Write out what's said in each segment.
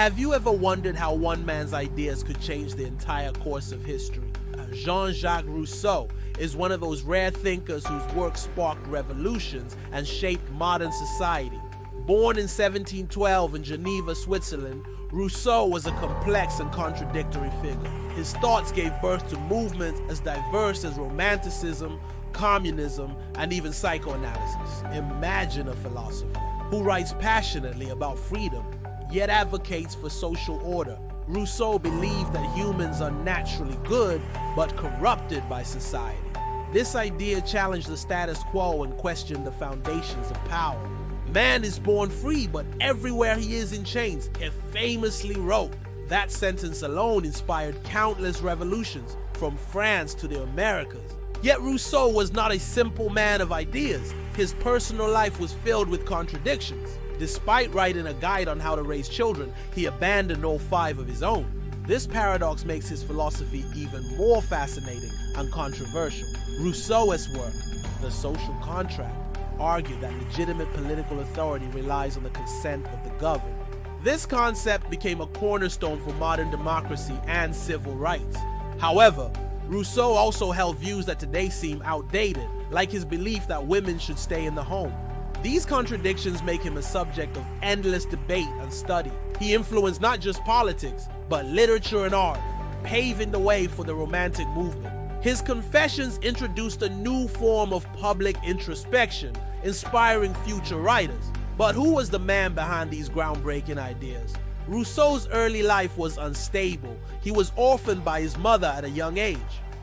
Have you ever wondered how one man's ideas could change the entire course of history? Jean-Jacques Rousseau is one of those rare thinkers whose work sparked revolutions and shaped modern society. Born in 1712 in Geneva, Switzerland, Rousseau was a complex and contradictory figure. His thoughts gave birth to movements as diverse as Romanticism, communism, and even psychoanalysis. Imagine a philosopher who writes passionately about freedom, yet advocates for social order. Rousseau believed that humans are naturally good, but corrupted by society. This idea challenged the status quo and questioned the foundations of power. Man is born free, but everywhere he is in chains, he famously wrote. That sentence alone inspired countless revolutions, from France to the Americas. Yet Rousseau was not a simple man of ideas. His personal life was filled with contradictions. Despite writing a guide on how to raise children, he abandoned all 5 of his own. This paradox makes his philosophy even more fascinating and controversial. Rousseau's work, The Social Contract, argued that legitimate political authority relies on the consent of the governed. This concept became a cornerstone for modern democracy and civil rights. However, Rousseau also held views that today seem outdated, like his belief that women should stay in the home. These contradictions make him a subject of endless debate and study. He influenced not just politics, but literature and art, paving the way for the Romantic movement. His confessions introduced a new form of public introspection, inspiring future writers. But who was the man behind these groundbreaking ideas? Rousseau's early life was unstable. He was orphaned by his mother at a young age.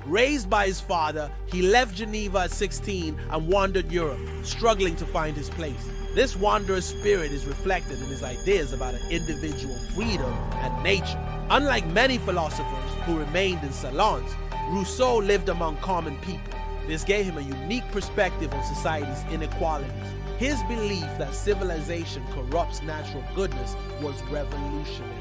Raised by his father, he left Geneva at 16 and wandered Europe, struggling to find his place. This wanderer's spirit is reflected in his ideas about an individual freedom and nature. Unlike many philosophers who remained in salons, Rousseau lived among common people. This gave him a unique perspective on society's inequalities. His belief that civilization corrupts natural goodness was revolutionary.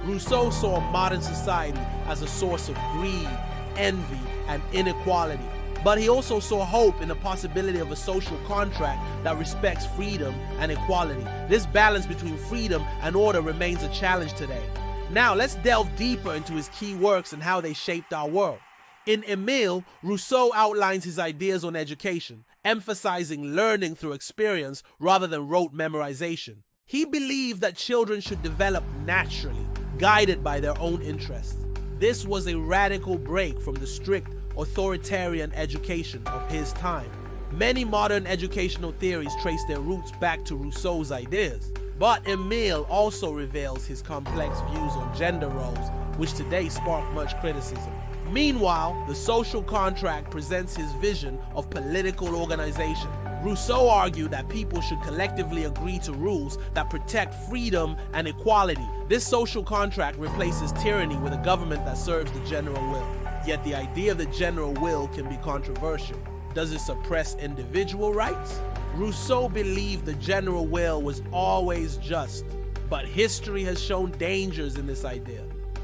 Rousseau saw modern society as a source of greed, envy, and inequality. But he also saw hope in the possibility of a social contract that respects freedom and equality. This balance between freedom and order remains a challenge today. Now let's delve deeper into his key works and how they shaped our world. In Emile, Rousseau outlines his ideas on education, emphasizing learning through experience rather than rote memorization. He believed that children should develop naturally, guided by their own interests. This was a radical break from the strict authoritarian education of his time. Many modern educational theories trace their roots back to Rousseau's ideas. But Emile also reveals his complex views on gender roles, which today spark much criticism. Meanwhile, The Social Contract presents his vision of political organization. Rousseau argued that people should collectively agree to rules that protect freedom and equality. This social contract replaces tyranny with a government that serves the general will. Yet the idea of the general will can be controversial. Does it suppress individual rights? Rousseau believed the general will was always just, but history has shown dangers in this idea.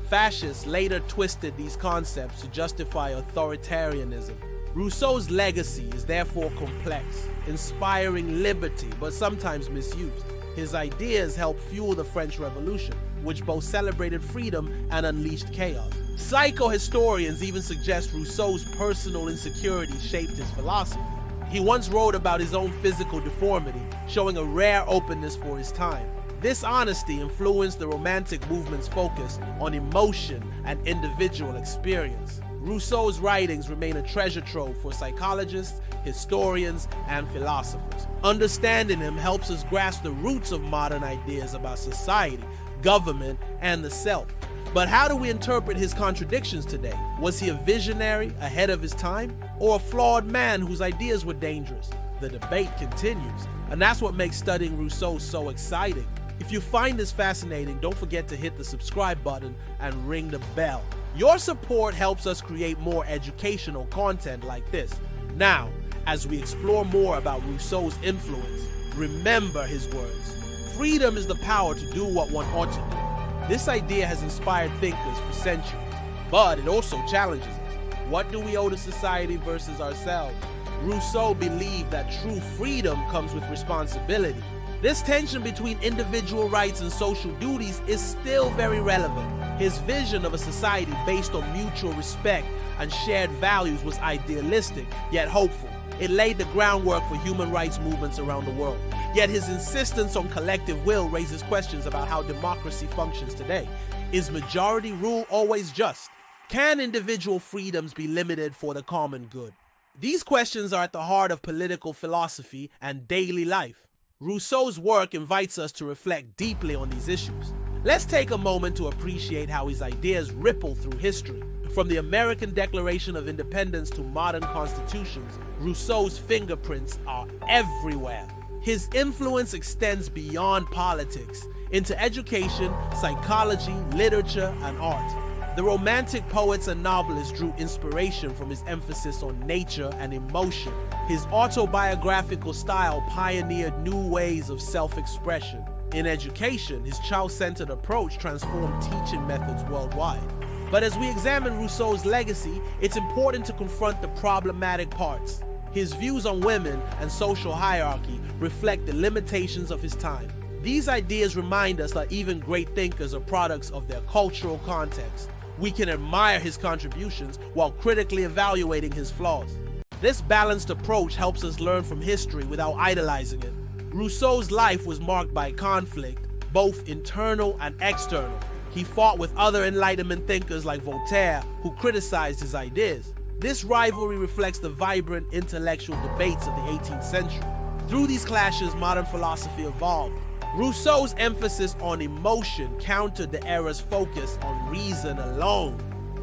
Fascists later twisted these concepts to justify authoritarianism. Rousseau's legacy is therefore complex, inspiring liberty but sometimes misused. His ideas helped fuel the French Revolution, which both celebrated freedom and unleashed chaos. Psychohistorians even suggest Rousseau's personal insecurities shaped his philosophy. He once wrote about his own physical deformity, showing a rare openness for his time. This honesty influenced the Romantic movement's focus on emotion and individual experience. Rousseau's writings remain a treasure trove for psychologists, historians, and philosophers. Understanding him helps us grasp the roots of modern ideas about society, government, and the self. But how do we interpret his contradictions today? Was he a visionary ahead of his time, or a flawed man whose ideas were dangerous? The debate continues, and that's what makes studying Rousseau so exciting. If you find this fascinating, don't forget to hit the subscribe button and ring the bell. Your support helps us create more educational content like this. Now, as we explore more about Rousseau's influence, remember his words. Freedom is the power to do what one ought to do. This idea has inspired thinkers for centuries, but it also challenges us. What do we owe to society versus ourselves? Rousseau believed that true freedom comes with responsibility. This tension between individual rights and social duties is still very relevant. His vision of a society based on mutual respect and shared values was idealistic, yet hopeful. It laid the groundwork for human rights movements around the world. Yet his insistence on collective will raises questions about how democracy functions today. Is majority rule always just? Can individual freedoms be limited for the common good? These questions are at the heart of political philosophy and daily life. Rousseau's work invites us to reflect deeply on these issues. Let's take a moment to appreciate how his ideas ripple through history. From the American Declaration of Independence to modern constitutions, Rousseau's fingerprints are everywhere. His influence extends beyond politics into education, psychology, literature, and art. The Romantic poets and novelists drew inspiration from his emphasis on nature and emotion. His autobiographical style pioneered new ways of self-expression. In education, his child-centered approach transformed teaching methods worldwide. But as we examine Rousseau's legacy, it's important to confront the problematic parts. His views on women and social hierarchy reflect the limitations of his time. These ideas remind us that even great thinkers are products of their cultural context. We can admire his contributions while critically evaluating his flaws. This balanced approach helps us learn from history without idolizing it. Rousseau's life was marked by conflict, both internal and external. He fought with other Enlightenment thinkers like Voltaire, who criticized his ideas. This rivalry reflects the vibrant intellectual debates of the 18th century. Through these clashes, modern philosophy evolved. Rousseau's emphasis on emotion countered the era's focus on reason alone.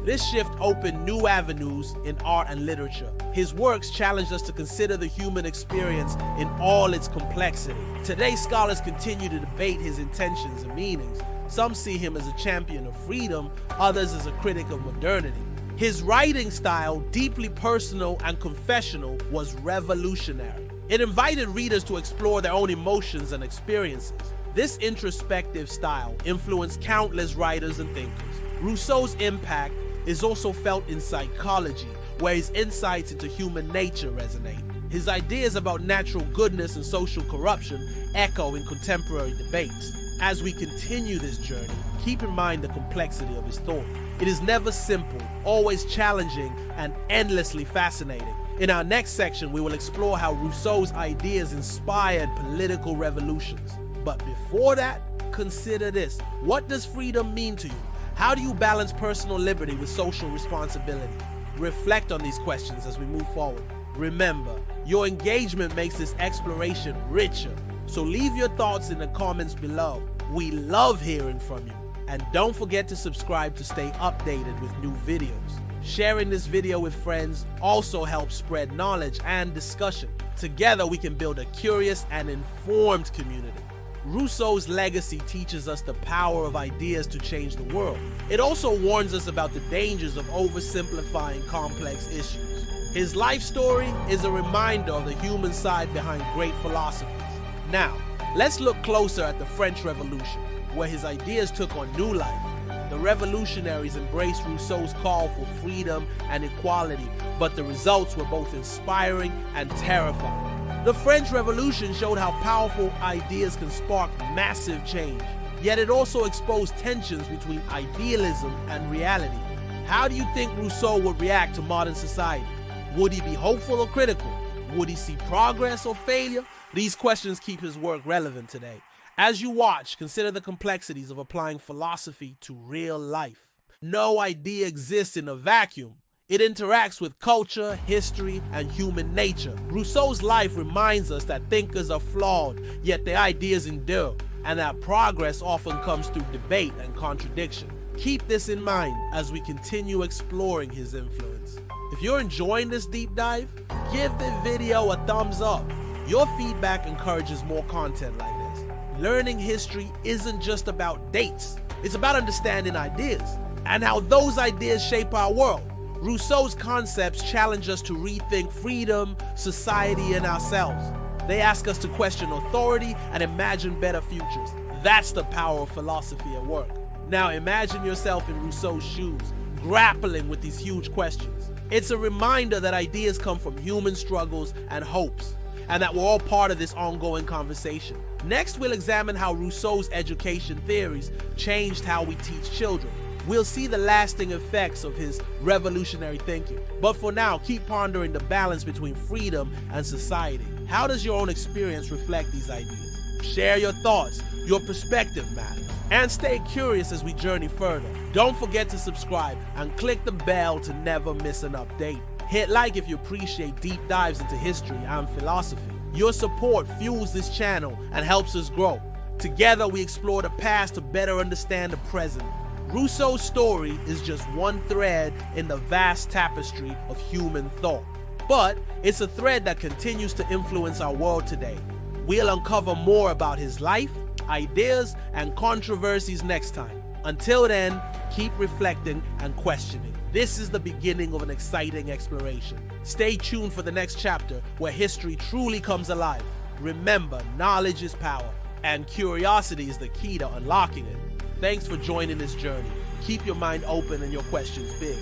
This shift opened new avenues in art and literature. His works challenged us to consider the human experience in all its complexity. Today, scholars continue to debate his intentions and meanings. Some see him as a champion of freedom, others as a critic of modernity. His writing style, deeply personal and confessional, was revolutionary. It invited readers to explore their own emotions and experiences. This introspective style influenced countless writers and thinkers. Rousseau's impact is also felt in psychology, where his insights into human nature resonate. His ideas about natural goodness and social corruption echo in contemporary debates. As we continue this journey, keep in mind the complexity of his thought. It is never simple, always challenging, and endlessly fascinating. In our next section, we will explore how Rousseau's ideas inspired political revolutions. But before that, consider this. What does freedom mean to you? How do you balance personal liberty with social responsibility? Reflect on these questions as we move forward. Remember, your engagement makes this exploration richer. So leave your thoughts in the comments below. We love hearing from you. And don't forget to subscribe to stay updated with new videos. Sharing this video with friends also helps spread knowledge and discussion. Together we can build a curious and informed community. Rousseau's legacy teaches us the power of ideas to change the world. It also warns us about the dangers of oversimplifying complex issues. His life story is a reminder of the human side behind great philosophers. Now, let's look closer at the French Revolution, where his ideas took on new life. The revolutionaries embraced Rousseau's call for freedom and equality, but the results were both inspiring and terrifying. The French Revolution showed how powerful ideas can spark massive change, yet it also exposed tensions between idealism and reality. How do you think Rousseau would react to modern society? Would he be hopeful or critical? Would he see progress or failure? These questions keep his work relevant today. As you watch, consider the complexities of applying philosophy to real life. No idea exists in a vacuum. It interacts with culture, history, and human nature. Rousseau's life reminds us that thinkers are flawed, yet their ideas endure, and that progress often comes through debate and contradiction. Keep this in mind as we continue exploring his influence. If you're enjoying this deep dive, give the video a thumbs up. Your feedback encourages more content like this. Learning history isn't just about dates. It's about understanding ideas and how those ideas shape our world. Rousseau's concepts challenge us to rethink freedom, society, and ourselves. They ask us to question authority and imagine better futures. That's the power of philosophy at work. Now imagine yourself in Rousseau's shoes, grappling with these huge questions. It's a reminder that ideas come from human struggles and hopes, and that we're all part of this ongoing conversation. Next, we'll examine how Rousseau's education theories changed how we teach children. We'll see the lasting effects of his revolutionary thinking. But for now, keep pondering the balance between freedom and society. How does your own experience reflect these ideas? Share your thoughts. Your perspective matters. And stay curious as we journey further. Don't forget to subscribe and click the bell to never miss an update. Hit like if you appreciate deep dives into history and philosophy. Your support fuels this channel and helps us grow. Together, we explore the past to better understand the present. Rousseau's story is just one thread in the vast tapestry of human thought. But it's a thread that continues to influence our world today. We'll uncover more about his life, ideas, and controversies next time. Until then, keep reflecting and questioning. This is the beginning of an exciting exploration. Stay tuned for the next chapter where history truly comes alive. Remember, knowledge is power, and curiosity is the key to unlocking it. Thanks for joining this journey. Keep your mind open and your questions big.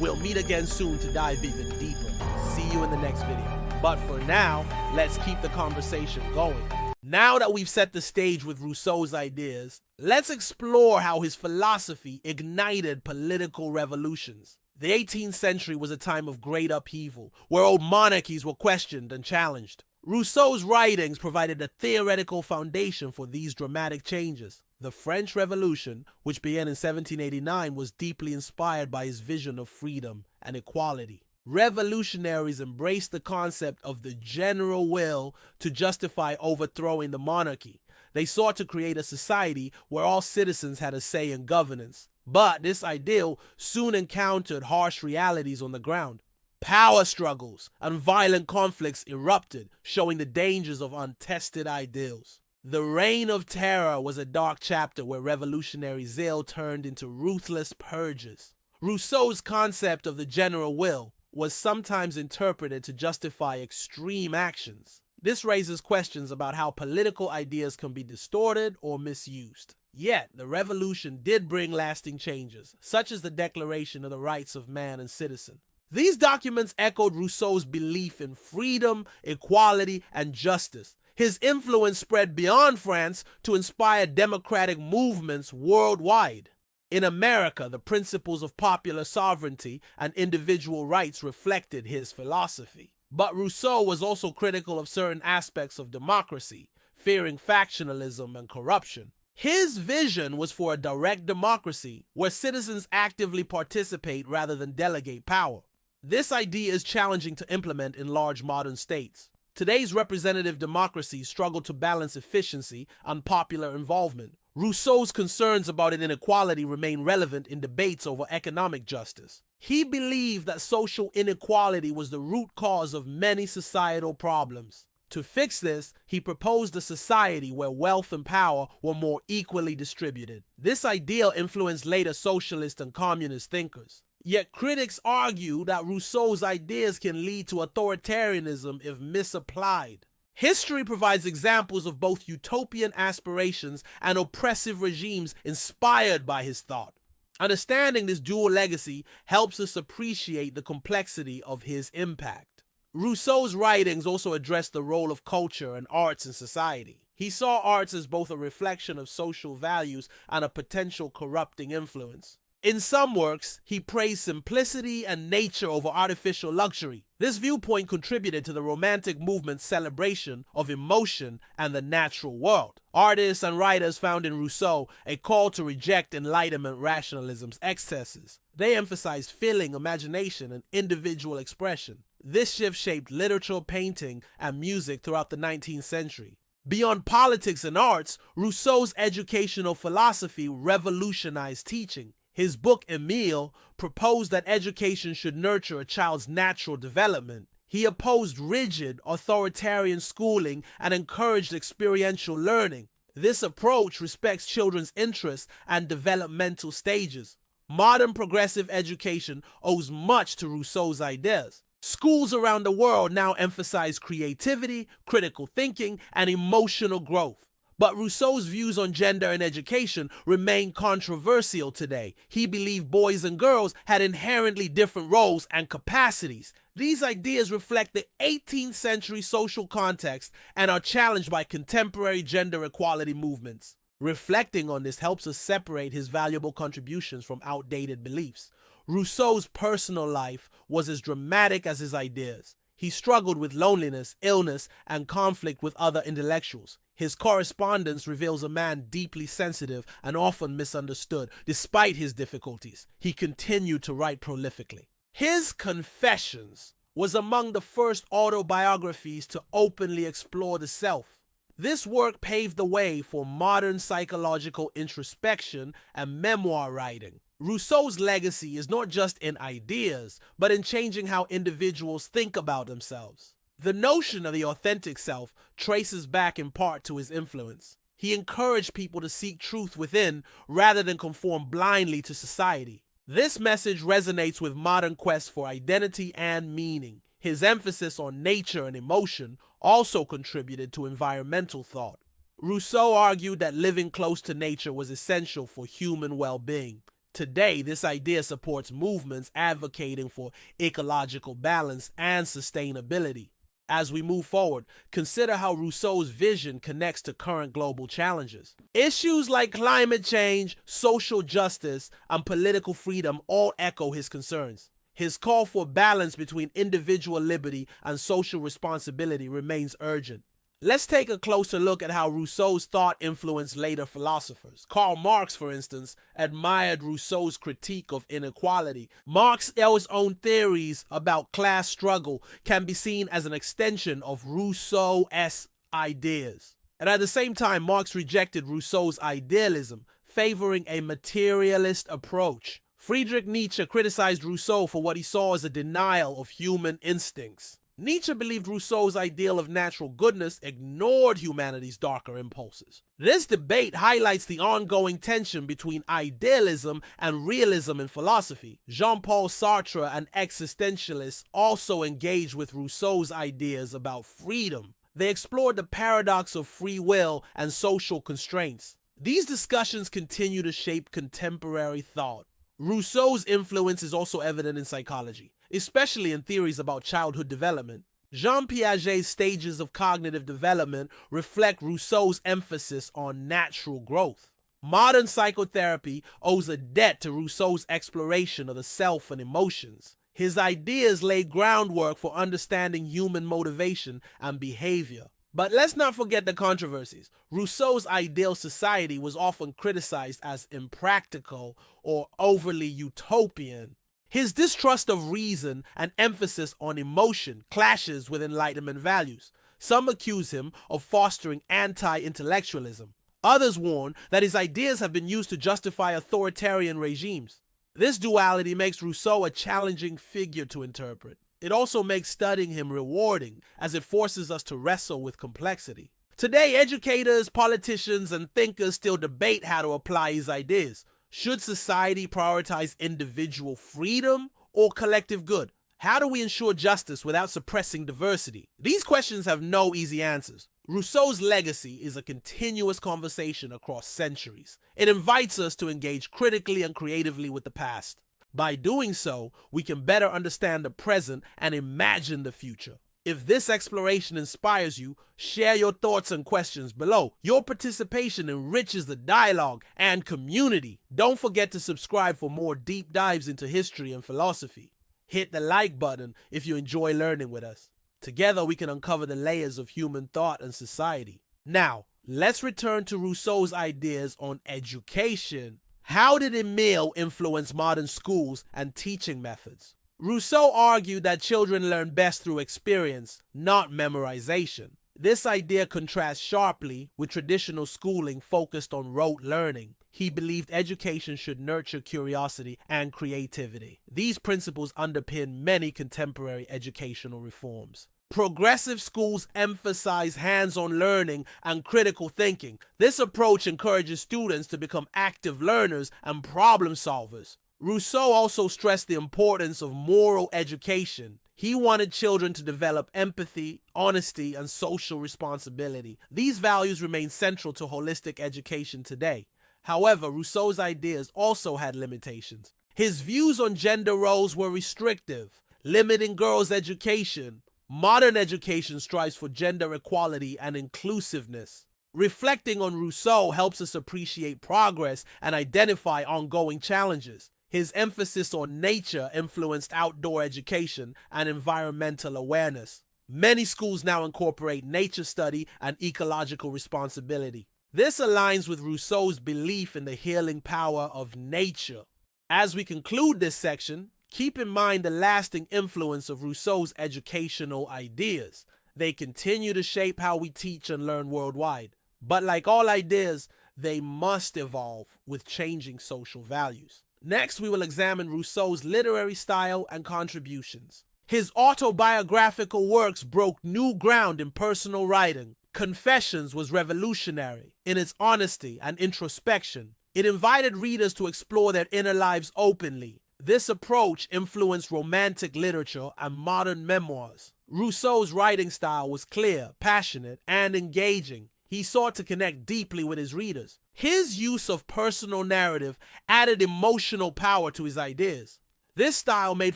We'll meet again soon to dive even deeper. See you in the next video. But for now, let's keep the conversation going. Now that we've set the stage with Rousseau's ideas, let's explore how his philosophy ignited political revolutions. The 18th century was a time of great upheaval, where old monarchies were questioned and challenged. Rousseau's writings provided a theoretical foundation for these dramatic changes. The French Revolution, which began in 1789, was deeply inspired by his vision of freedom and equality. Revolutionaries embraced the concept of the general will to justify overthrowing the monarchy. They sought to create a society where all citizens had a say in governance. But this ideal soon encountered harsh realities on the ground. Power struggles and violent conflicts erupted, showing the dangers of untested ideals. The Reign of Terror was a dark chapter where revolutionary zeal turned into ruthless purges. Rousseau's concept of the general will was sometimes interpreted to justify extreme actions. This raises questions about how political ideas can be distorted or misused. Yet, the revolution did bring lasting changes, such as the Declaration of the Rights of Man and Citizen. These documents echoed Rousseau's belief in freedom, equality, and justice. His influence spread beyond France to inspire democratic movements worldwide. In America, the principles of popular sovereignty and individual rights reflected his philosophy. But Rousseau was also critical of certain aspects of democracy, fearing factionalism and corruption. His vision was for a direct democracy where citizens actively participate rather than delegate power. This idea is challenging to implement in large modern states. Today's representative democracies struggle to balance efficiency and popular involvement. Rousseau's concerns about inequality remain relevant in debates over economic justice. He believed that social inequality was the root cause of many societal problems. To fix this, he proposed a society where wealth and power were more equally distributed. This ideal influenced later socialist and communist thinkers. Yet critics argue that Rousseau's ideas can lead to authoritarianism if misapplied. History provides examples of both utopian aspirations and oppressive regimes inspired by his thought. Understanding this dual legacy helps us appreciate the complexity of his impact. Rousseau's writings also address the role of culture and arts in society. He saw arts as both a reflection of social values and a potential corrupting influence. In some works, he praised simplicity and nature over artificial luxury. This viewpoint contributed to the Romantic movement's celebration of emotion and the natural world. Artists and writers found in Rousseau a call to reject Enlightenment rationalism's excesses. They emphasized feeling, imagination, and individual expression. This shift shaped literature, painting, and music throughout the 19th century. Beyond politics and arts, Rousseau's educational philosophy revolutionized teaching. His book, Emile, proposed that education should nurture a child's natural development. He opposed rigid, authoritarian schooling and encouraged experiential learning. This approach respects children's interests and developmental stages. Modern progressive education owes much to Rousseau's ideas. Schools around the world now emphasize creativity, critical thinking, and emotional growth. But Rousseau's views on gender and education remain controversial today. He believed boys and girls had inherently different roles and capacities. These ideas reflect the 18th century social context and are challenged by contemporary gender equality movements. Reflecting on this helps us separate his valuable contributions from outdated beliefs. Rousseau's personal life was as dramatic as his ideas. He struggled with loneliness, illness, and conflict with other intellectuals. His correspondence reveals a man deeply sensitive and often misunderstood. Despite his difficulties, he continued to write prolifically. His Confessions was among the first autobiographies to openly explore the self. This work paved the way for modern psychological introspection and memoir writing. Rousseau's legacy is not just in ideas, but in changing how individuals think about themselves. The notion of the authentic self traces back in part to his influence. He encouraged people to seek truth within rather than conform blindly to society. This message resonates with modern quests for identity and meaning. His emphasis on nature and emotion also contributed to environmental thought. Rousseau argued that living close to nature was essential for human well-being. Today, this idea supports movements advocating for ecological balance and sustainability. As we move forward, consider how Rousseau's vision connects to current global challenges. Issues like climate change, social justice, and political freedom all echo his concerns. His call for balance between individual liberty and social responsibility remains urgent. Let's take a closer look at how Rousseau's thought influenced later philosophers. Karl Marx, for instance, admired Rousseau's critique of inequality. Marx's own theories about class struggle can be seen as an extension of Rousseau's ideas. And at the same time, Marx rejected Rousseau's idealism, favoring a materialist approach. Friedrich Nietzsche criticized Rousseau for what he saw as a denial of human instincts. Nietzsche believed Rousseau's ideal of natural goodness ignored humanity's darker impulses. This debate highlights the ongoing tension between idealism and realism in philosophy. Jean-Paul Sartre and existentialists also engaged with Rousseau's ideas about freedom. They explored the paradox of free will and social constraints. These discussions continue to shape contemporary thought. Rousseau's influence is also evident in psychology, especially in theories about childhood development. Jean Piaget's stages of cognitive development reflect Rousseau's emphasis on natural growth. Modern psychotherapy owes a debt to Rousseau's exploration of the self and emotions. His ideas laid groundwork for understanding human motivation and behavior. But let's not forget the controversies. Rousseau's ideal society was often criticized as impractical or overly utopian. His distrust of reason and emphasis on emotion clashes with Enlightenment values. Some accuse him of fostering anti-intellectualism. Others warn that his ideas have been used to justify authoritarian regimes. This duality makes Rousseau a challenging figure to interpret. It also makes studying him rewarding, as it forces us to wrestle with complexity. Today, educators, politicians, and thinkers still debate how to apply his ideas. Should society prioritize individual freedom or collective good? How do we ensure justice without suppressing diversity? These questions have no easy answers. Rousseau's legacy is a continuous conversation across centuries. It invites us to engage critically and creatively with the past. By doing so, we can better understand the present and imagine the future. If this exploration inspires you, share your thoughts and questions below. Your participation enriches the dialogue and community. Don't forget to subscribe for more deep dives into history and philosophy. Hit the like button if you enjoy learning with us. Together we can uncover the layers of human thought and society. Now, let's return to Rousseau's ideas on education. How did Emile influence modern schools and teaching methods? Rousseau argued that children learn best through experience, not memorization. This idea contrasts sharply with traditional schooling focused on rote learning. He believed education should nurture curiosity and creativity. These principles underpin many contemporary educational reforms. Progressive schools emphasize hands-on learning and critical thinking. This approach encourages students to become active learners and problem solvers. Rousseau also stressed the importance of moral education. He wanted children to develop empathy, honesty, and social responsibility. These values remain central to holistic education today. However, Rousseau's ideas also had limitations. His views on gender roles were restrictive. limiting girls' education. Modern education strives for gender equality and inclusiveness. Reflecting on Rousseau helps us appreciate progress and identify ongoing challenges. His emphasis on nature influenced outdoor education and environmental awareness. Many schools now incorporate nature study and ecological responsibility. This aligns with Rousseau's belief in the healing power of nature. As we conclude this section, keep in mind the lasting influence of Rousseau's educational ideas. They continue to shape how we teach and learn worldwide. But like all ideas, they must evolve with changing social values. Next, we will examine Rousseau's literary style and contributions. His autobiographical works broke new ground in personal writing. Confessions was revolutionary in its honesty and introspection. It invited readers to explore their inner lives openly. This approach influenced romantic literature and modern memoirs. Rousseau's writing style was clear, passionate, and engaging. He sought to connect deeply with his readers. His use of personal narrative added emotional power to his ideas. This style made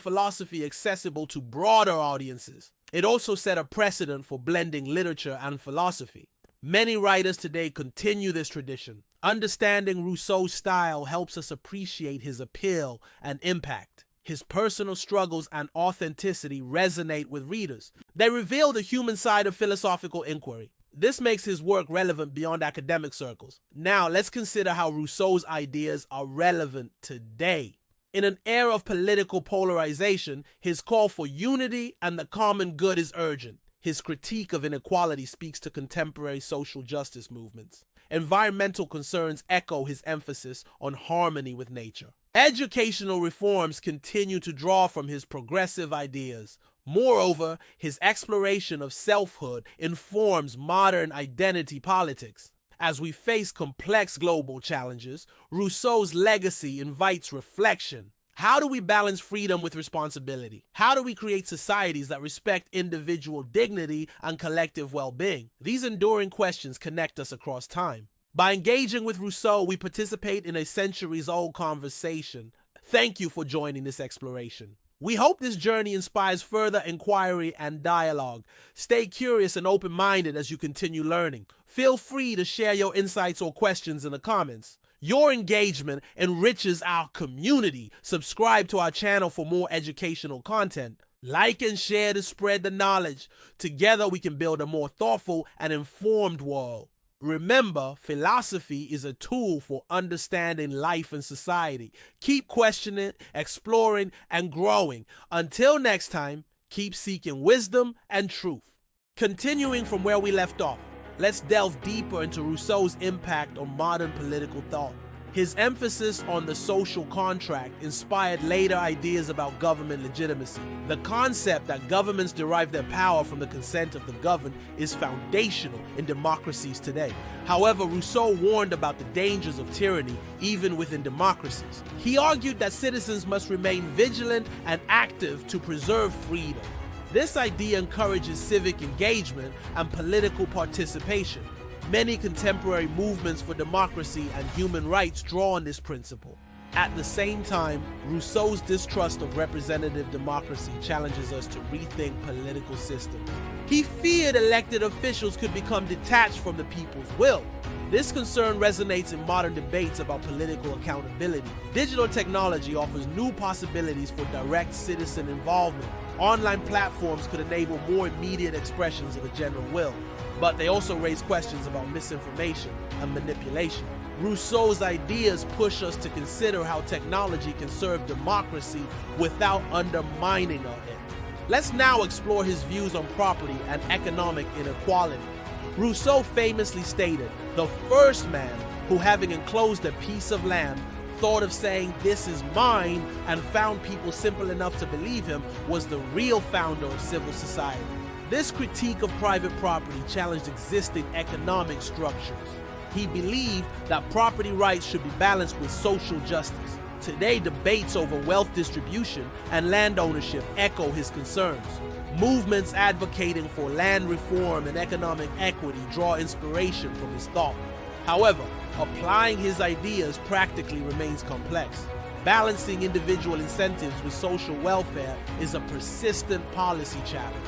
philosophy accessible to broader audiences. It also set a precedent for blending literature and philosophy. Many writers today continue this tradition. Understanding Rousseau's style helps us appreciate his appeal and impact. His personal struggles and authenticity resonate with readers. They reveal the human side of philosophical inquiry. This makes his work relevant beyond academic circles. Now, let's consider how Rousseau's ideas are relevant today. In an era of political polarization, his call for unity and the common good is urgent. His critique of inequality speaks to contemporary social justice movements. Environmental concerns echo his emphasis on harmony with nature. Educational reforms continue to draw from his progressive ideas. Moreover, his exploration of selfhood informs modern identity politics. As we face complex global challenges, Rousseau's legacy invites reflection. How do we balance freedom with responsibility? How do we create societies that respect individual dignity and collective well-being? These enduring questions connect us across time. By engaging with Rousseau, we participate in a centuries-old conversation. Thank you for joining this exploration. We hope this journey inspires further inquiry and dialogue. Stay curious and open-minded as you continue learning. Feel free to share your insights or questions in the comments. Your engagement enriches our community. Subscribe to our channel for more educational content. Like and share to spread the knowledge. Together we can build a more thoughtful and informed world. Remember, philosophy is a tool for understanding life and society. Keep questioning, exploring, and growing. Until next time, keep seeking wisdom and truth. Continuing from where we left off, let's delve deeper into Rousseau's impact on modern political thought. His emphasis on the social contract inspired later ideas about government legitimacy. The concept that governments derive their power from the consent of the governed is foundational in democracies today. However, Rousseau warned about the dangers of tyranny even within democracies. He argued that citizens must remain vigilant and active to preserve freedom. This idea encourages civic engagement and political participation. Many contemporary movements for democracy and human rights draw on this principle. At the same time, Rousseau's distrust of representative democracy challenges us to rethink political systems. He feared elected officials could become detached from the people's will. This concern resonates in modern debates about political accountability. Digital technology offers new possibilities for direct citizen involvement. Online platforms could enable more immediate expressions of the general will, but they also raise questions about misinformation and manipulation. Rousseau's ideas push us to consider how technology can serve democracy without undermining it. Let's now explore his views on property and economic inequality. Rousseau famously stated, "The first man who, having enclosed a piece of land, thought of saying, 'This is mine,' and found people simple enough to believe him, was the real founder of civil society." This critique of private property challenged existing economic structures. He believed that property rights should be balanced with social justice. Today, debates over wealth distribution and land ownership echo his concerns. Movements advocating for land reform and economic equity draw inspiration from his thought. However, applying his ideas practically remains complex. Balancing individual incentives with social welfare is a persistent policy challenge.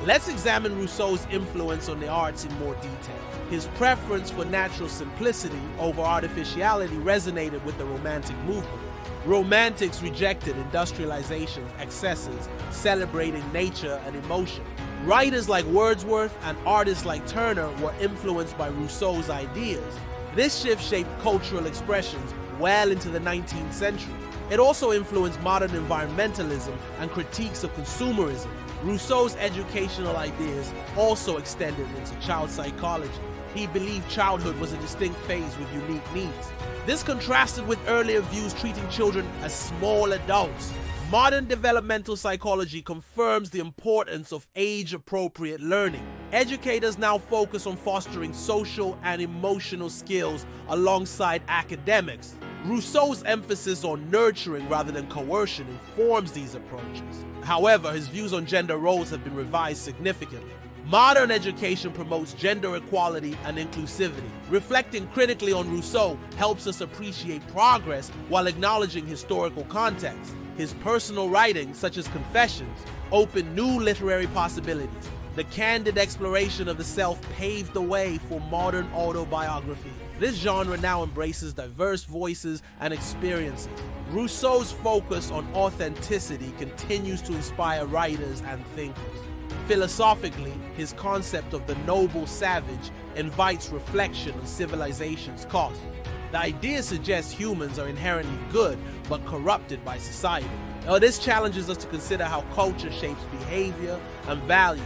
Let's examine Rousseau's influence on the arts in more detail. His preference for natural simplicity over artificiality resonated with the Romantic movement. Romantics rejected industrialization, excesses, celebrating nature and emotion. Writers like Wordsworth and artists like Turner were influenced by Rousseau's ideas. This shift shaped cultural expressions well into the 19th century. It also influenced modern environmentalism and critiques of consumerism. Rousseau's educational ideas also extended into child psychology. He believed childhood was a distinct phase with unique needs. This contrasted with earlier views treating children as small adults. Modern developmental psychology confirms the importance of age-appropriate learning. Educators now focus on fostering social and emotional skills alongside academics. Rousseau's emphasis on nurturing rather than coercion informs these approaches. However, his views on gender roles have been revised significantly. Modern education promotes gender equality and inclusivity. Reflecting critically on Rousseau helps us appreciate progress while acknowledging historical context. His personal writings, such as Confessions, opened new literary possibilities. The candid exploration of the self paved the way for modern autobiography. This genre now embraces diverse voices and experiences. Rousseau's focus on authenticity continues to inspire writers and thinkers. Philosophically, his concept of the noble savage invites reflection on civilization's cost. The idea suggests humans are inherently good but corrupted by society. Now, this challenges us to consider how culture shapes behavior and values.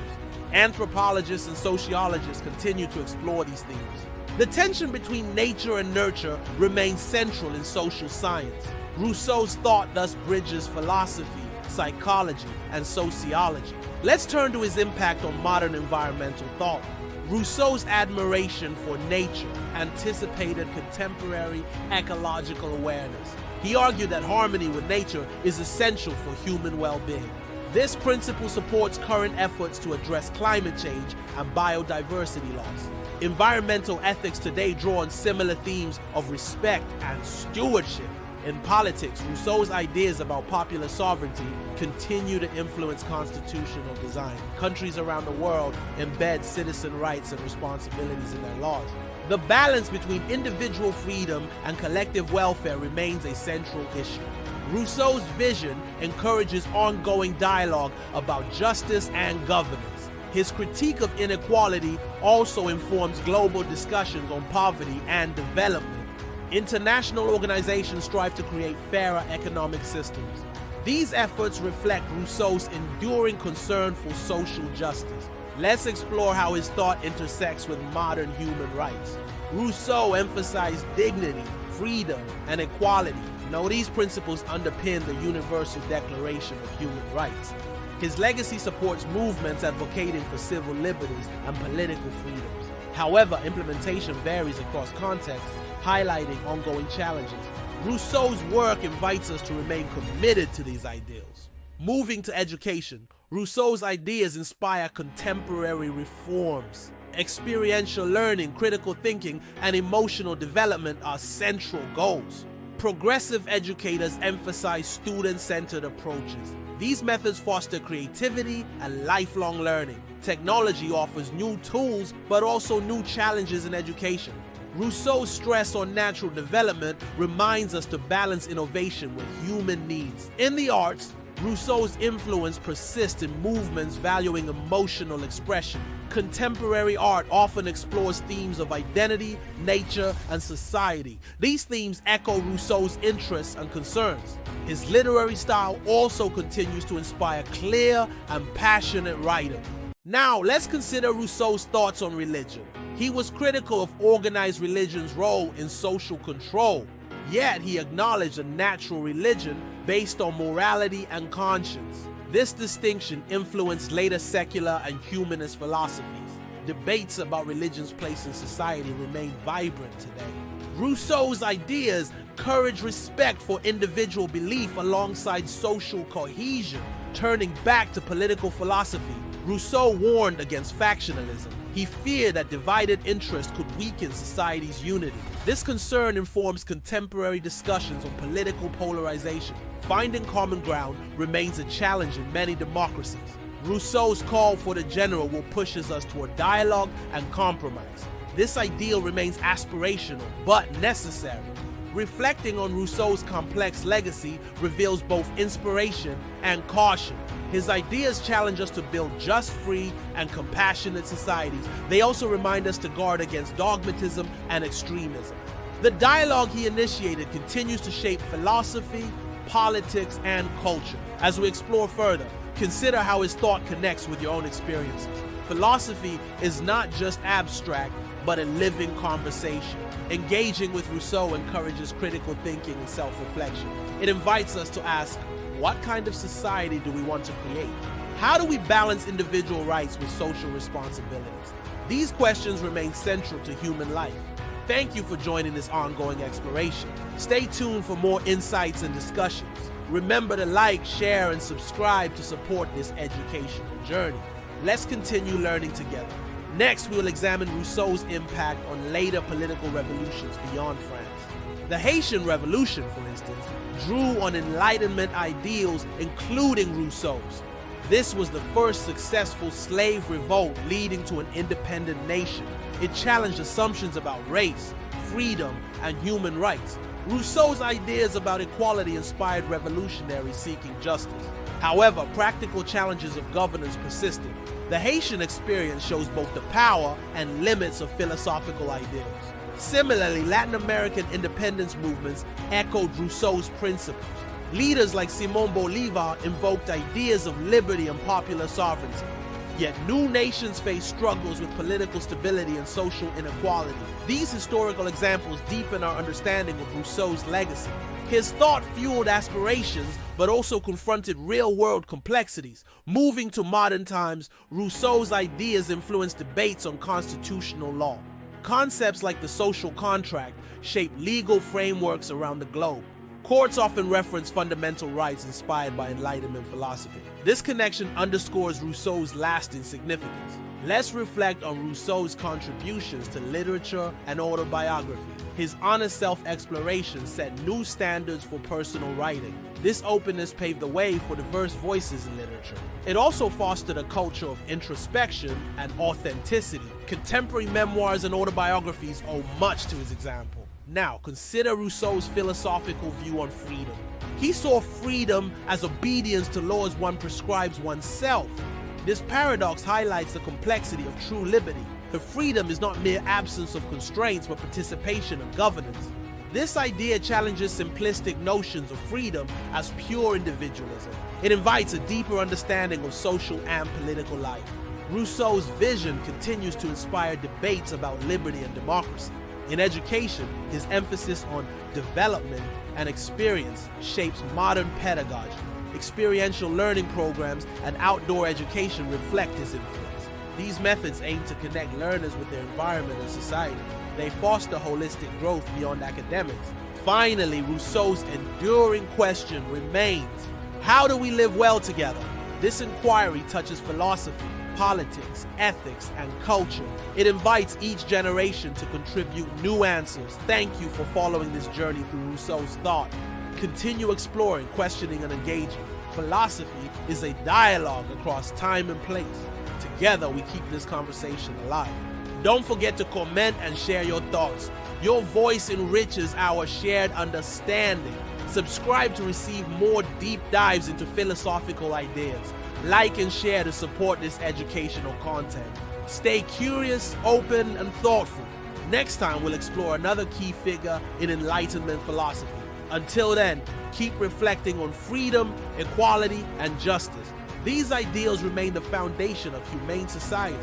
Anthropologists and sociologists continue to explore these themes. The tension between nature and nurture remains central in social science. Rousseau's thought thus bridges philosophy, psychology, and sociology. Let's turn to his impact on modern environmental thought. Rousseau's admiration for nature anticipated contemporary ecological awareness. He argued that harmony with nature is essential for human well-being. This principle supports current efforts to address climate change and biodiversity loss. Environmental ethics today draw on similar themes of respect and stewardship. In politics, Rousseau's ideas about popular sovereignty continue to influence constitutional design. Countries around the world embed citizen rights and responsibilities in their laws. The balance between individual freedom and collective welfare remains a central issue. Rousseau's vision encourages ongoing dialogue about justice and governance. His critique of inequality also informs global discussions on poverty and development. International organizations strive to create fairer economic systems. These efforts reflect Rousseau's enduring concern for social justice. Let's explore how his thought intersects with modern human rights. Rousseau emphasized dignity, freedom, and equality. Now, these principles underpin the Universal Declaration of Human Rights. His legacy supports movements advocating for civil liberties and political freedoms. However, implementation varies across contexts, highlighting ongoing challenges. Rousseau's work invites us to remain committed to these ideals. Moving to education, Rousseau's ideas inspire contemporary reforms. Experiential learning, critical thinking, and emotional development are central goals. Progressive educators emphasize student-centered approaches. These methods foster creativity and lifelong learning. Technology offers new tools, but also new challenges in education. Rousseau's stress on natural development reminds us to balance innovation with human needs. In the arts, Rousseau's influence persists in movements valuing emotional expression. Contemporary art often explores themes of identity, nature, and society. These themes echo Rousseau's interests and concerns. His literary style also continues to inspire clear and passionate writing. Now, let's consider Rousseau's thoughts on religion. He was critical of organized religion's role in social control, yet he acknowledged a natural religion based on morality and conscience. This distinction influenced later secular and humanist philosophies. Debates about religion's place in society remain vibrant today. Rousseau's ideas encourage respect for individual belief alongside social cohesion. Turning back to political philosophy, Rousseau warned against factionalism. He feared that divided interest could weaken society's unity. This concern informs contemporary discussions on political polarization. Finding common ground remains a challenge in many democracies. Rousseau's call for the general will pushes us toward dialogue and compromise. This ideal remains aspirational, but necessary. Reflecting on Rousseau's complex legacy reveals both inspiration and caution. His ideas challenge us to build just, free, and compassionate societies. They also remind us to guard against dogmatism and extremism. The dialogue he initiated continues to shape philosophy, politics, and culture. As we explore further, consider how his thought connects with your own experiences. Philosophy is not just abstract, but a living conversation. Engaging with Rousseau encourages critical thinking and self-reflection. It invites us to ask, what kind of society do we want to create? How do we balance individual rights with social responsibilities? These questions remain central to human life. Thank you for joining this ongoing exploration. Stay tuned for more insights and discussions. Remember to like, share, and subscribe to support this educational journey. Let's continue learning together. Next, we will examine Rousseau's impact on later political revolutions beyond France. The Haitian Revolution, for instance, drew on Enlightenment ideals, including Rousseau's. This was the first successful slave revolt leading to an independent nation. It challenged assumptions about race, freedom, and human rights. Rousseau's ideas about equality inspired revolutionaries seeking justice. However, practical challenges of governance persisted. The Haitian experience shows both the power and limits of philosophical ideals. Similarly, Latin American independence movements echoed Rousseau's principles. Leaders like Simón Bolívar invoked ideas of liberty and popular sovereignty. Yet new nations face struggles with political stability and social inequality. These historical examples deepen our understanding of Rousseau's legacy. His thought fueled aspirations, but also confronted real-world complexities. Moving to modern times, Rousseau's ideas influenced debates on constitutional law. Concepts like the social contract shape legal frameworks around the globe. Courts often reference fundamental rights inspired by Enlightenment philosophy. This connection underscores Rousseau's lasting significance. Let's reflect on Rousseau's contributions to literature and autobiography. His honest self-exploration set new standards for personal writing. This openness paved the way for diverse voices in literature. It also fostered a culture of introspection and authenticity. Contemporary memoirs and autobiographies owe much to his example. Now, consider Rousseau's philosophical view on freedom. He saw freedom as obedience to laws one prescribes oneself. This paradox highlights the complexity of true liberty. The freedom is not mere absence of constraints, but participation and governance. This idea challenges simplistic notions of freedom as pure individualism. It invites a deeper understanding of social and political life. Rousseau's vision continues to inspire debates about liberty and democracy. In education, his emphasis on development and experience shapes modern pedagogy. Experiential learning programs and outdoor education reflect his influence. These methods aim to connect learners with their environment and society. They foster holistic growth beyond academics. Finally, Rousseau's enduring question remains: how do we live well together? This inquiry touches philosophy, politics, ethics, and culture. It invites each generation to contribute new answers. Thank you for following this journey through Rousseau's thought. Continue exploring, questioning, and engaging. Philosophy is a dialogue across time and place. Together, we keep this conversation alive. Don't forget to comment and share your thoughts. Your voice enriches our shared understanding. Subscribe to receive more deep dives into philosophical ideas. Like and share to support this educational content. Stay curious, open, and thoughtful. Next time, we'll explore another key figure in Enlightenment philosophy. Until then, keep reflecting on freedom, equality, and justice. These ideals remain the foundation of humane society.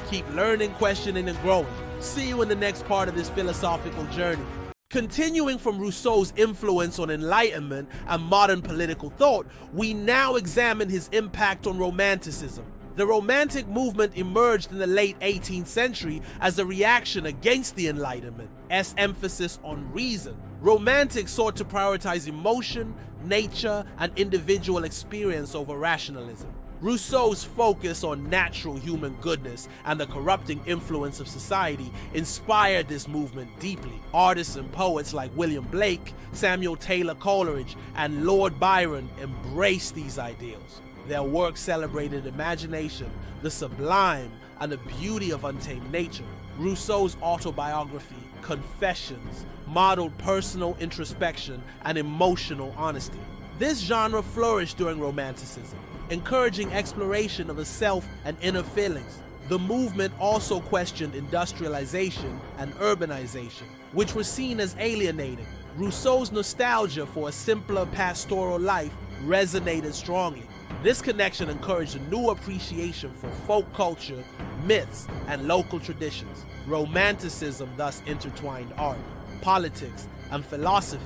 Keep learning, questioning, and growing. See you in the next part of this philosophical journey. Continuing from Rousseau's influence on Enlightenment and modern political thought, we now examine his impact on Romanticism. The Romantic movement emerged in the late 18th century as a reaction against the Enlightenment's emphasis on reason. Romantics sought to prioritize emotion, nature, and individual experience over rationalism. Rousseau's focus on natural human goodness and the corrupting influence of society inspired this movement deeply. Artists and poets like William Blake, Samuel Taylor Coleridge, and Lord Byron embraced these ideals. Their work celebrated imagination, the sublime, and the beauty of untamed nature. Rousseau's autobiography, Confessions, modeled personal introspection and emotional honesty. This genre flourished during Romanticism, encouraging exploration of the self and inner feelings. The movement also questioned industrialization and urbanization, which were seen as alienating. Rousseau's nostalgia for a simpler pastoral life resonated strongly. This connection encouraged a new appreciation for folk culture, myths, and local traditions. Romanticism thus intertwined art, politics, and philosophy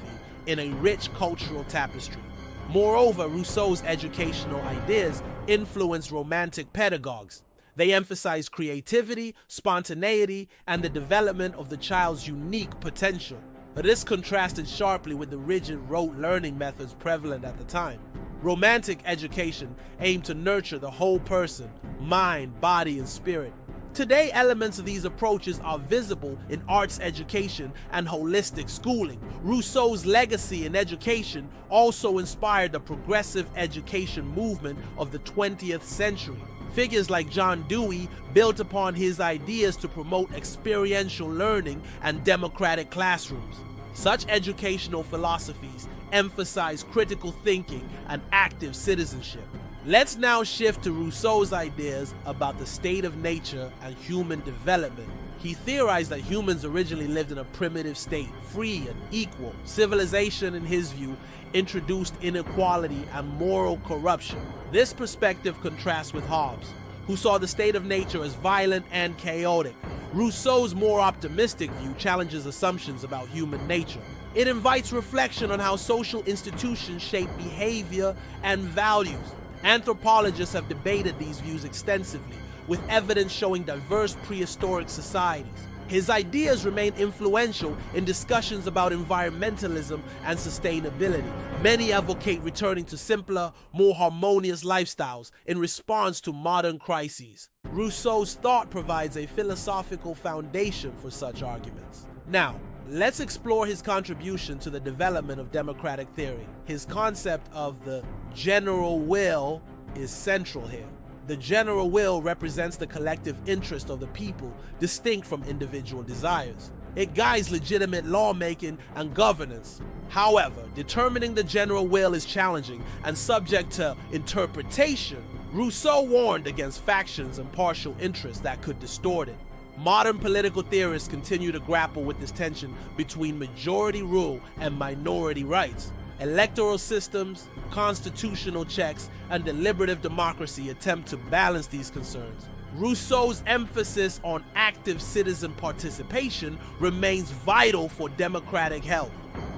in a rich cultural tapestry. Moreover, Rousseau's educational ideas influenced Romantic pedagogues. They emphasized creativity, spontaneity, and the development of the child's unique potential. This contrasted sharply with the rigid rote learning methods prevalent at the time. Romantic education aimed to nurture the whole person, mind, body, and spirit. Today, elements of these approaches are visible in arts education and holistic schooling. Rousseau's legacy in education also inspired the progressive education movement of the 20th century. Figures like John Dewey built upon his ideas to promote experiential learning and democratic classrooms. Such educational philosophies emphasize critical thinking and active citizenship. Let's now shift to Rousseau's ideas about the state of nature and human development. He theorized that humans originally lived in a primitive state, free and equal. Civilization, in his view, introduced inequality and moral corruption. This perspective contrasts with Hobbes, who saw the state of nature as violent and chaotic. Rousseau's more optimistic view challenges assumptions about human nature. It invites reflection on how social institutions shape behavior and values. Anthropologists have debated these views extensively, with evidence showing diverse prehistoric societies. His ideas remain influential in discussions about environmentalism and sustainability. Many advocate returning to simpler, more harmonious lifestyles in response to modern crises. Rousseau's thought provides a philosophical foundation for such arguments. Now, let's explore his contribution to the development of democratic theory. His concept of the general will is central here. The general will represents the collective interest of the people, distinct from individual desires. It guides legitimate lawmaking and governance. However, determining the general will is challenging and subject to interpretation. Rousseau warned against factions and partial interests that could distort it. Modern political theorists continue to grapple with this tension between majority rule and minority rights. Electoral systems, constitutional checks, and deliberative democracy attempt to balance these concerns. Rousseau's emphasis on active citizen participation remains vital for democratic health.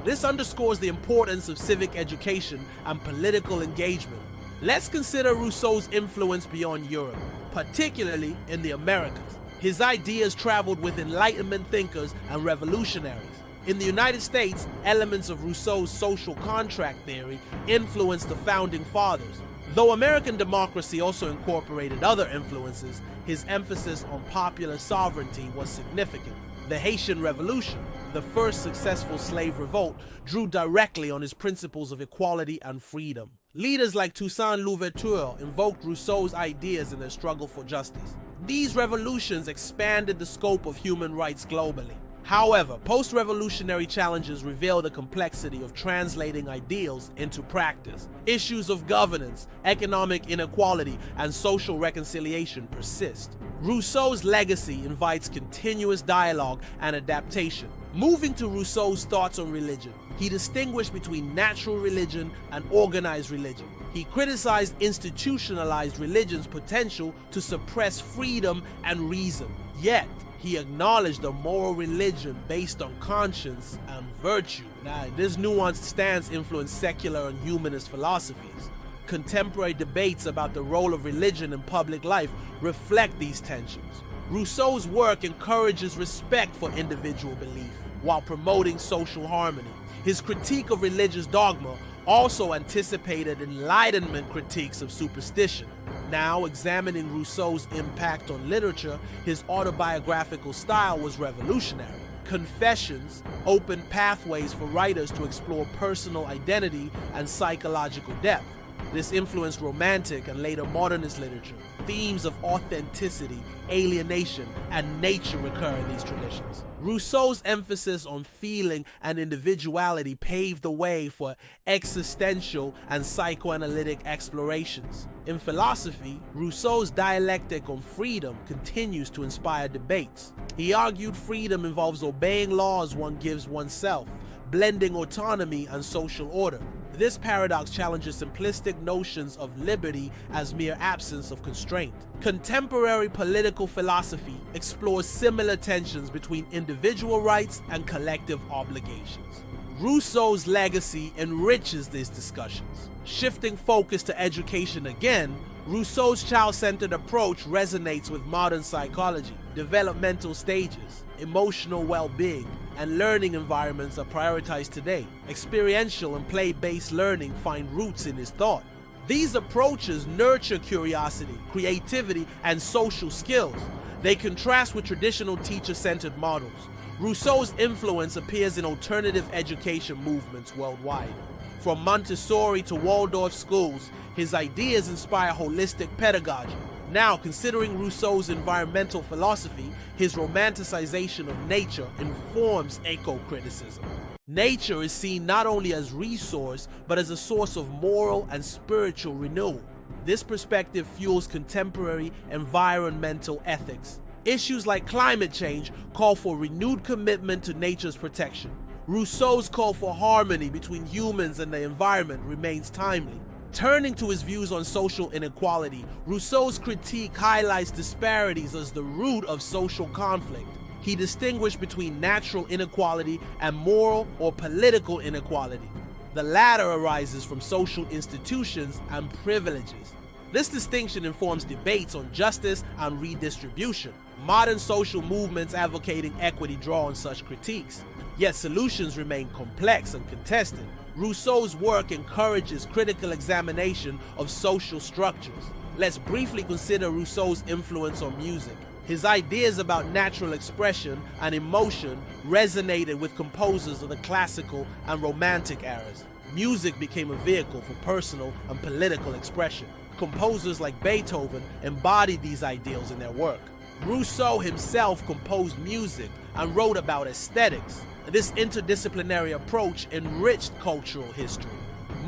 This underscores the importance of civic education and political engagement. Let's consider Rousseau's influence beyond Europe, particularly in the Americas. His ideas traveled with Enlightenment thinkers and revolutionaries. In the United States, elements of Rousseau's social contract theory influenced the founding fathers. Though American democracy also incorporated other influences, his emphasis on popular sovereignty was significant. The Haitian Revolution, the first successful slave revolt, drew directly on his principles of equality and freedom. Leaders like Toussaint Louverture invoked Rousseau's ideas in their struggle for justice. These revolutions expanded the scope of human rights globally. However, post-revolutionary challenges reveal the complexity of translating ideals into practice. Issues of governance, economic inequality, and social reconciliation persist. Rousseau's legacy invites continuous dialogue and adaptation. Moving to Rousseau's thoughts on religion, he distinguished between natural religion and organized religion. He criticized institutionalized religion's potential to suppress freedom and reason. Yet, he acknowledged a moral religion based on conscience and virtue. Now, this nuanced stance influenced secular and humanist philosophies. Contemporary debates about the role of religion in public life reflect these tensions. Rousseau's work encourages respect for individual belief while promoting social harmony. His critique of religious dogma also anticipated Enlightenment critiques of superstition. Now, examining Rousseau's impact on literature, his autobiographical style was revolutionary. Confessions opened pathways for writers to explore personal identity and psychological depth. This influenced Romantic and later modernist literature. Themes of authenticity, alienation, and nature recur in these traditions. Rousseau's emphasis on feeling and individuality paved the way for existential and psychoanalytic explorations. In philosophy, Rousseau's dialectic on freedom continues to inspire debates. He argued freedom involves obeying laws one gives oneself, blending autonomy and social order. This paradox challenges simplistic notions of liberty as mere absence of constraint. Contemporary political philosophy explores similar tensions between individual rights and collective obligations. Rousseau's legacy enriches these discussions. Shifting focus to education again, Rousseau's child-centered approach resonates with modern psychology. Developmental stages, emotional well-being, and learning environments are prioritized today. Experiential and play-based learning find roots in his thought. These approaches nurture curiosity, creativity, and social skills. They contrast with traditional teacher-centered models. Rousseau's influence appears in alternative education movements worldwide. From Montessori to Waldorf schools, his ideas inspire holistic pedagogy. Now, considering Rousseau's environmental philosophy, his romanticization of nature informs eco-criticism. Nature is seen not only as resource, but as a source of moral and spiritual renewal. This perspective fuels contemporary environmental ethics. Issues like climate change call for renewed commitment to nature's protection. Rousseau's call for harmony between humans and the environment remains timely. Turning to his views on social inequality, Rousseau's critique highlights disparities as the root of social conflict. He distinguished between natural inequality and moral or political inequality. The latter arises from social institutions and privileges. This distinction informs debates on justice and redistribution. Modern social movements advocating equity draw on such critiques. Yet solutions remain complex and contested. Rousseau's work encourages critical examination of social structures. Let's briefly consider Rousseau's influence on music. His ideas about natural expression and emotion resonated with composers of the classical and romantic eras. Music became a vehicle for personal and political expression. Composers like Beethoven embodied these ideals in their work. Rousseau himself composed music and wrote about aesthetics. This interdisciplinary approach enriched cultural history.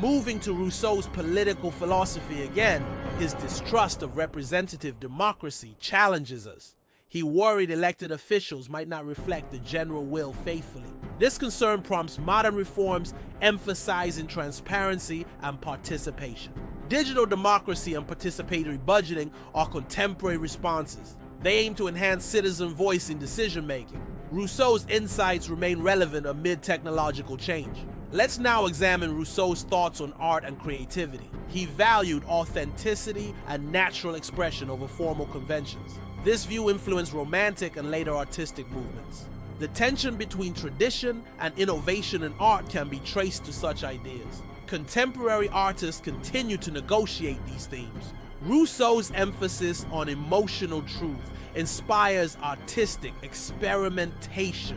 Moving to Rousseau's political philosophy again, his distrust of representative democracy challenges us. He worried elected officials might not reflect the general will faithfully. This concern prompts modern reforms emphasizing transparency and participation. Digital democracy and participatory budgeting are contemporary responses. They aim to enhance citizen voice in decision-making. Rousseau's insights remain relevant amid technological change. Let's now examine Rousseau's thoughts on art and creativity. He valued authenticity and natural expression over formal conventions. This view influenced Romantic and later artistic movements. The tension between tradition and innovation in art can be traced to such ideas. Contemporary artists continue to negotiate these themes. Rousseau's emphasis on emotional truth inspires artistic experimentation.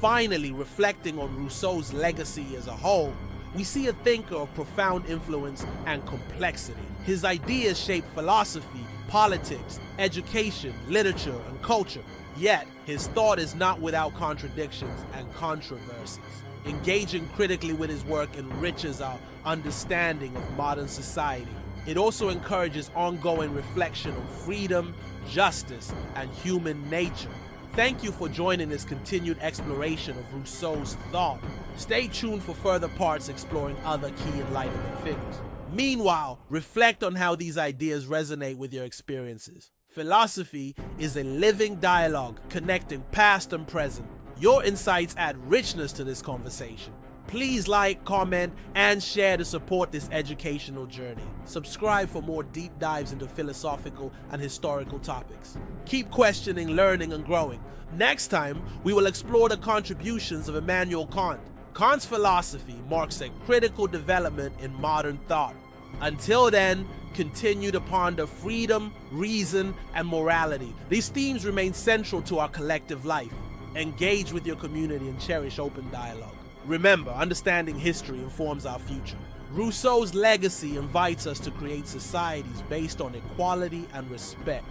Finally, reflecting on Rousseau's legacy as a whole, we see a thinker of profound influence and complexity. His ideas shape philosophy, politics, education, literature, and culture. Yet, his thought is not without contradictions and controversies. Engaging critically with his work enriches our understanding of modern society. It also encourages ongoing reflection on freedom, justice, and human nature. Thank you for joining this continued exploration of Rousseau's thought. Stay tuned for further parts exploring other key Enlightenment figures. Meanwhile, reflect on how these ideas resonate with your experiences. Philosophy is a living dialogue connecting past and present. Your insights add richness to this conversation. Please like, comment, and share to support this educational journey. Subscribe for more deep dives into philosophical and historical topics. Keep questioning, learning, and growing. Next time, we will explore the contributions of Immanuel Kant. Kant's philosophy marks a critical development in modern thought. Until then, continue to ponder freedom, reason, and morality. These themes remain central to our collective life. Engage with your community and cherish open dialogue. Remember, understanding history informs our future. Rousseau's legacy invites us to create societies based on equality and respect.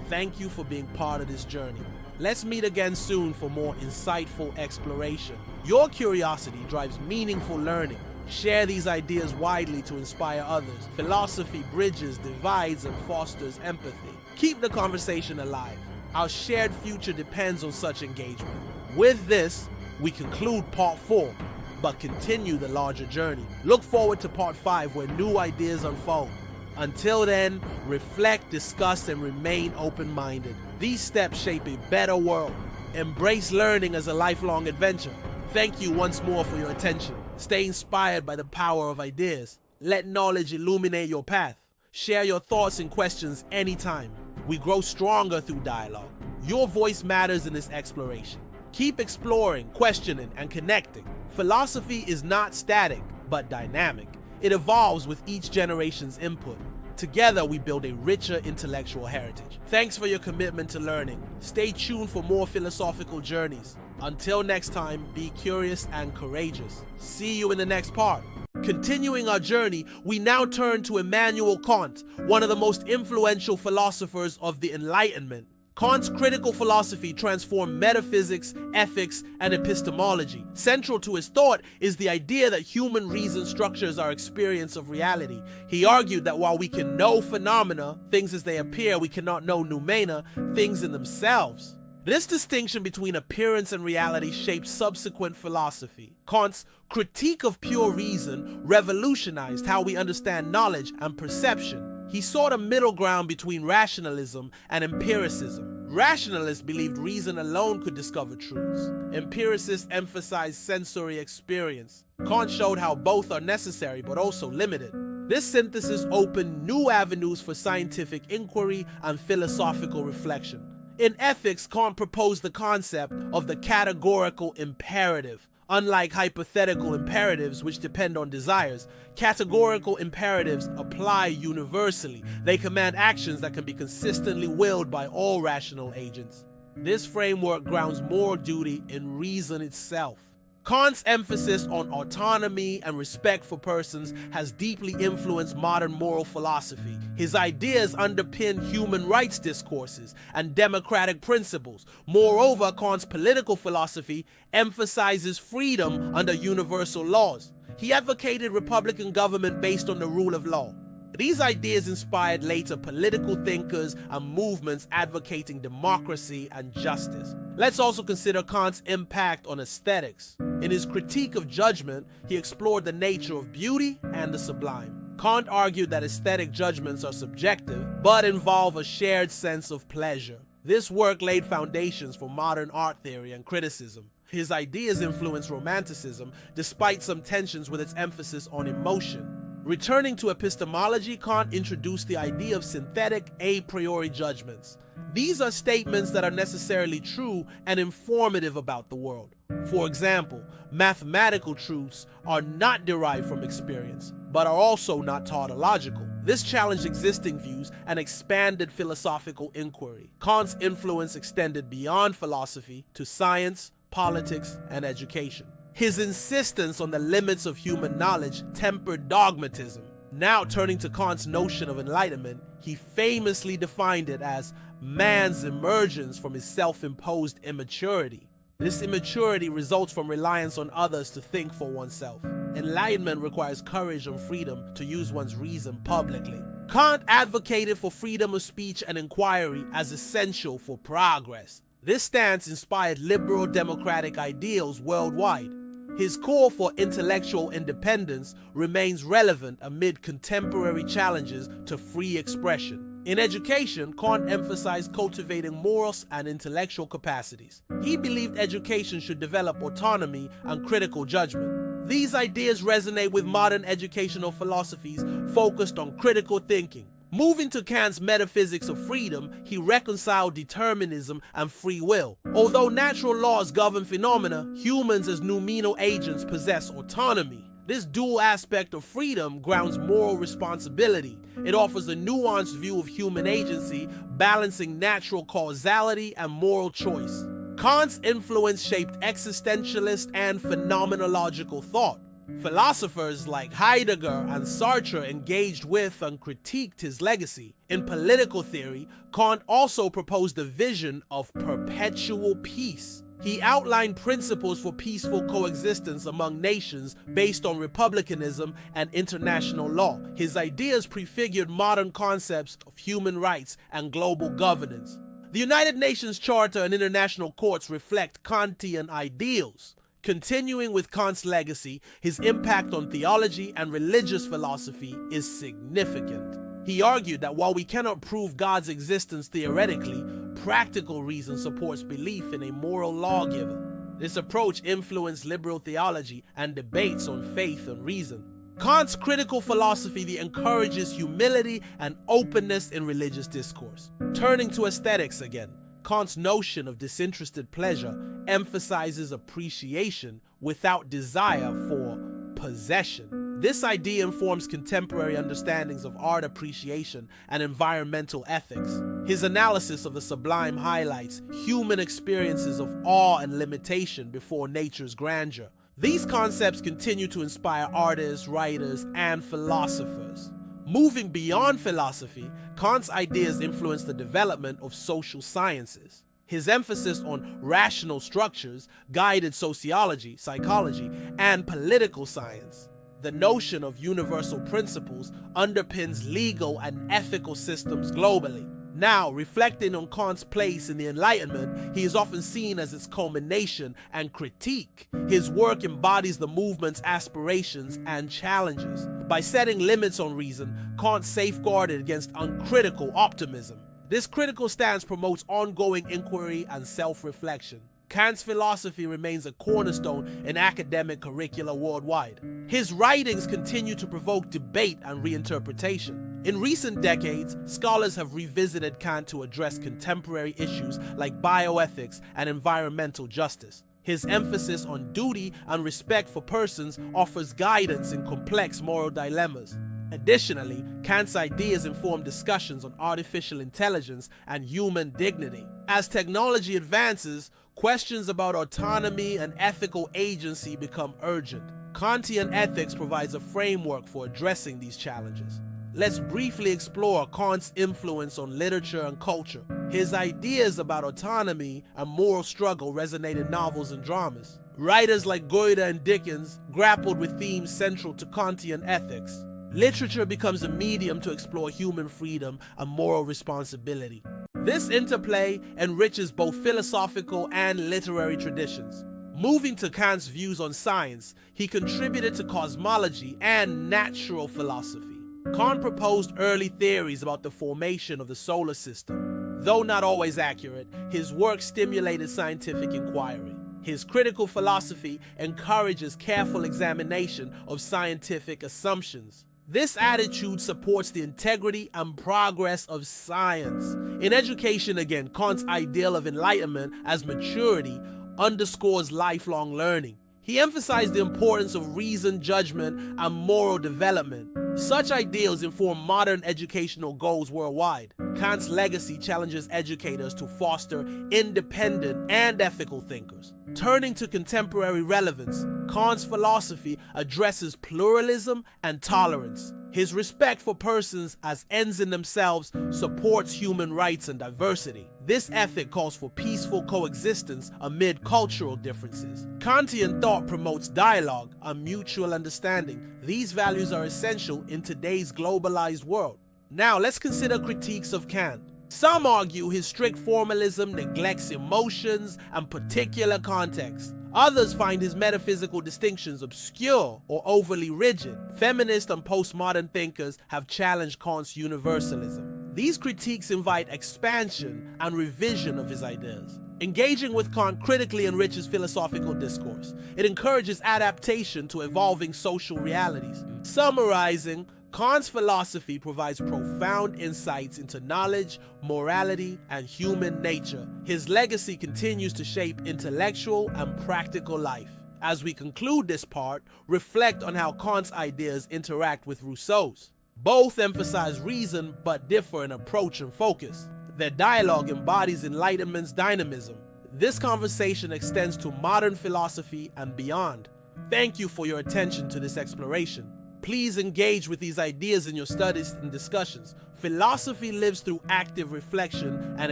Thank you for being part of this journey. Let's meet again soon for more insightful exploration. Your curiosity drives meaningful learning. Share these ideas widely to inspire others. Philosophy bridges divides and fosters empathy. Keep the conversation alive. Our shared future depends on such engagement. With this, we conclude part 4, but continue the larger journey. Look forward to part 5 where new ideas unfold. Until then, reflect, discuss, and remain open-minded. These steps shape a better world. Embrace learning as a lifelong adventure. Thank you once more for your attention. Stay inspired by the power of ideas. Let knowledge illuminate your path. Share your thoughts and questions anytime. We grow stronger through dialogue. Your voice matters in this exploration. Keep exploring, questioning, and connecting. Philosophy is not static, but dynamic. It evolves with each generation's input. Together, we build a richer intellectual heritage. Thanks for your commitment to learning. Stay tuned for more philosophical journeys. Until next time, be curious and courageous. See you in the next part. Continuing our journey, we now turn to Immanuel Kant, one of the most influential philosophers of the Enlightenment. Kant's critical philosophy transformed metaphysics, ethics, and epistemology. Central to his thought is the idea that human reason structures our experience of reality. He argued that while we can know phenomena, things as they appear, we cannot know noumena, things in themselves. This distinction between appearance and reality shaped subsequent philosophy. Kant's critique of pure reason revolutionized how we understand knowledge and perception. He sought a middle ground between rationalism and empiricism. Rationalists believed reason alone could discover truths. Empiricists emphasized sensory experience. Kant showed how both are necessary but also limited. This synthesis opened new avenues for scientific inquiry and philosophical reflection. In ethics, Kant proposed the concept of the categorical imperative. Unlike hypothetical imperatives, which depend on desires, categorical imperatives apply universally. They command actions that can be consistently willed by all rational agents. This framework grounds moral duty in reason itself. Kant's emphasis on autonomy and respect for persons has deeply influenced modern moral philosophy. His ideas underpin human rights discourses and democratic principles. Moreover, Kant's political philosophy emphasizes freedom under universal laws. He advocated republican government based on the rule of law. These ideas inspired later political thinkers and movements advocating democracy and justice. Let's also consider Kant's impact on aesthetics. In his critique of judgment, he explored the nature of beauty and the sublime. Kant argued that aesthetic judgments are subjective, but involve a shared sense of pleasure. This work laid foundations for modern art theory and criticism. His ideas influenced Romanticism, despite some tensions with its emphasis on emotion. Returning to epistemology, Kant introduced the idea of synthetic a priori judgments. These are statements that are necessarily true and informative about the world. For example, mathematical truths are not derived from experience, but are also not tautological. This challenged existing views and expanded philosophical inquiry. Kant's influence extended beyond philosophy to science, politics, and education. His insistence on the limits of human knowledge tempered dogmatism. Now turning to Kant's notion of enlightenment, he famously defined it as man's emergence from his self-imposed immaturity. This immaturity results from reliance on others to think for oneself. Enlightenment requires courage and freedom to use one's reason publicly. Kant advocated for freedom of speech and inquiry as essential for progress. This stance inspired liberal democratic ideals worldwide. His call for intellectual independence remains relevant amid contemporary challenges to free expression. In education, Kant emphasized cultivating moral and intellectual capacities. He believed education should develop autonomy and critical judgment. These ideas resonate with modern educational philosophies focused on critical thinking. Moving to Kant's metaphysics of freedom, he reconciled determinism and free will. Although natural laws govern phenomena, humans as noumenal agents possess autonomy. This dual aspect of freedom grounds moral responsibility. It offers a nuanced view of human agency, balancing natural causality and moral choice. Kant's influence shaped existentialist and phenomenological thought. Philosophers like Heidegger and Sartre engaged with and critiqued his legacy. In political theory, Kant also proposed a vision of perpetual peace. He outlined principles for peaceful coexistence among nations based on republicanism and international law. His ideas prefigured modern concepts of human rights and global governance. The United Nations Charter and international courts reflect Kantian ideals. Continuing with Kant's legacy, his impact on theology and religious philosophy is significant. He argued that while we cannot prove God's existence theoretically, practical reason supports belief in a moral lawgiver. This approach influenced liberal theology and debates on faith and reason. Kant's critical philosophy encourages humility and openness in religious discourse. Turning to aesthetics again, Kant's notion of disinterested pleasure emphasizes appreciation without desire for possession. This idea informs contemporary understandings of art appreciation and environmental ethics. His analysis of the sublime highlights human experiences of awe and limitation before nature's grandeur. These concepts continue to inspire artists, writers, and philosophers. Moving beyond philosophy, Kant's ideas influenced the development of social sciences. His emphasis on rational structures guided sociology, psychology, and political science. The notion of universal principles underpins legal and ethical systems globally. Now, reflecting on Kant's place in the Enlightenment, he is often seen as its culmination and critique. His work embodies the movement's aspirations and challenges. By setting limits on reason, Kant safeguarded against uncritical optimism. This critical stance promotes ongoing inquiry and self-reflection. Kant's philosophy remains a cornerstone in academic curricula worldwide. His writings continue to provoke debate and reinterpretation. In recent decades, scholars have revisited Kant to address contemporary issues like bioethics and environmental justice. His emphasis on duty and respect for persons offers guidance in complex moral dilemmas. Additionally, Kant's ideas inform discussions on artificial intelligence and human dignity. As technology advances, questions about autonomy and ethical agency become urgent. Kantian ethics provides a framework for addressing these challenges. Let's briefly explore Kant's influence on literature and culture. His ideas about autonomy and moral struggle resonate in novels and dramas. Writers like Goethe and Dickens grappled with themes central to Kantian ethics. Literature becomes a medium to explore human freedom and moral responsibility. This interplay enriches both philosophical and literary traditions. Moving to Kant's views on science, he contributed to cosmology and natural philosophy. Kant proposed early theories about the formation of the solar system. Though not always accurate, his work stimulated scientific inquiry. His critical philosophy encourages careful examination of scientific assumptions. This attitude supports the integrity and progress of science. In education again, Kant's ideal of enlightenment as maturity underscores lifelong learning. He emphasized the importance of reason, judgment, and moral development. Such ideals inform modern educational goals worldwide. Kant's legacy challenges educators to foster independent and ethical thinkers. Turning to contemporary relevance, Kant's philosophy addresses pluralism and tolerance. His respect for persons as ends in themselves supports human rights and diversity. This ethic calls for peaceful coexistence amid cultural differences. Kantian thought promotes dialogue and mutual understanding. These values are essential in today's globalized world. Now let's consider critiques of Kant. Some argue his strict formalism neglects emotions and particular context. Others find his metaphysical distinctions obscure or overly rigid. Feminist and postmodern thinkers have challenged Kant's universalism. These critiques invite expansion and revision of his ideas. Engaging with Kant critically enriches philosophical discourse. It encourages adaptation to evolving social realities. Summarizing, Kant's philosophy provides profound insights into knowledge, morality, and human nature. His legacy continues to shape intellectual and practical life. As we conclude this part, reflect on how Kant's ideas interact with Rousseau's. Both emphasize reason but differ in approach and focus. Their dialogue embodies Enlightenment's dynamism. This conversation extends to modern philosophy and beyond. Thank you for your attention to this exploration. Please engage with these ideas in your studies and discussions. Philosophy lives through active reflection and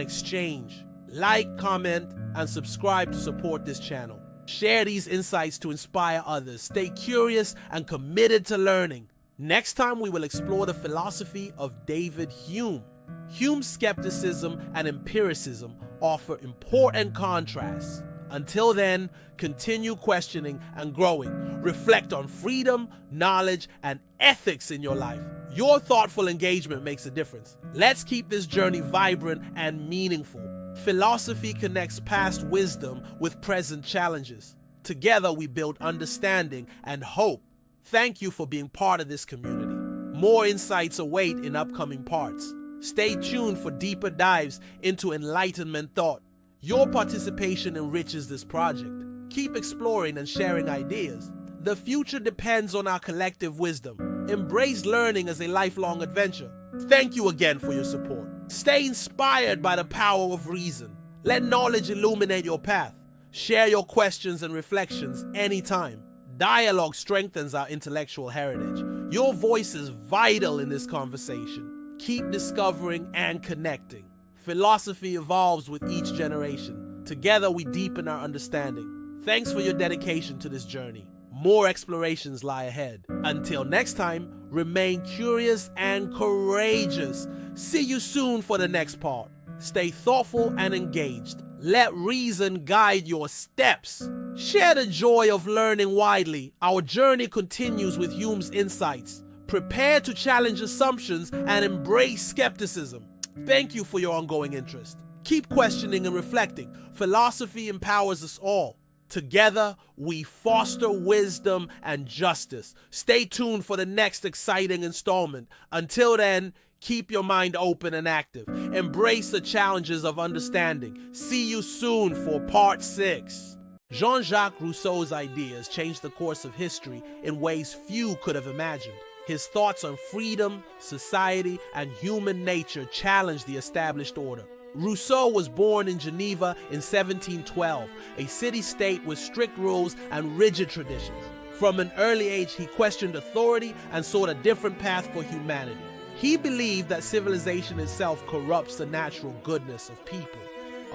exchange. Like, comment, and subscribe to support this channel. Share these insights to inspire others. Stay curious and committed to learning. Next time we will explore the philosophy of David Hume. Hume's skepticism and empiricism offer important contrasts. Until then, continue questioning and growing. Reflect on freedom, knowledge, and ethics in your life. Your thoughtful engagement makes a difference. Let's keep this journey vibrant and meaningful. Philosophy connects past wisdom with present challenges. Together we build understanding and hope. Thank you for being part of this community. More insights await in upcoming parts. Stay tuned for deeper dives into Enlightenment thought. Your participation enriches this project. Keep exploring and sharing ideas. The future depends on our collective wisdom. Embrace learning as a lifelong adventure. Thank you again for your support. Stay inspired by the power of reason. Let knowledge illuminate your path. Share your questions and reflections anytime. Dialogue strengthens our intellectual heritage. Your voice is vital in this conversation. Keep discovering and connecting. Philosophy evolves with each generation. Together we deepen our understanding. Thanks for your dedication to this journey. More explorations lie ahead. Until next time, remain curious and courageous. See you soon for the next part. Stay thoughtful and engaged. Let reason guide your steps. Share the joy of learning widely. Our journey continues with Hume's insights. Prepare to challenge assumptions and embrace skepticism. Thank you for your ongoing interest. Keep questioning and reflecting. Philosophy empowers us all. Together, we foster wisdom and justice. Stay tuned for the next exciting installment. Until then, keep your mind open and active. Embrace the challenges of understanding. See you soon for part 6. Jean-Jacques Rousseau's ideas changed the course of history in ways few could have imagined. His thoughts on freedom, society, and human nature challenged the established order. Rousseau was born in Geneva in 1712, a city-state with strict rules and rigid traditions. From an early age, he questioned authority and sought a different path for humanity. He believed that civilization itself corrupts the natural goodness of people.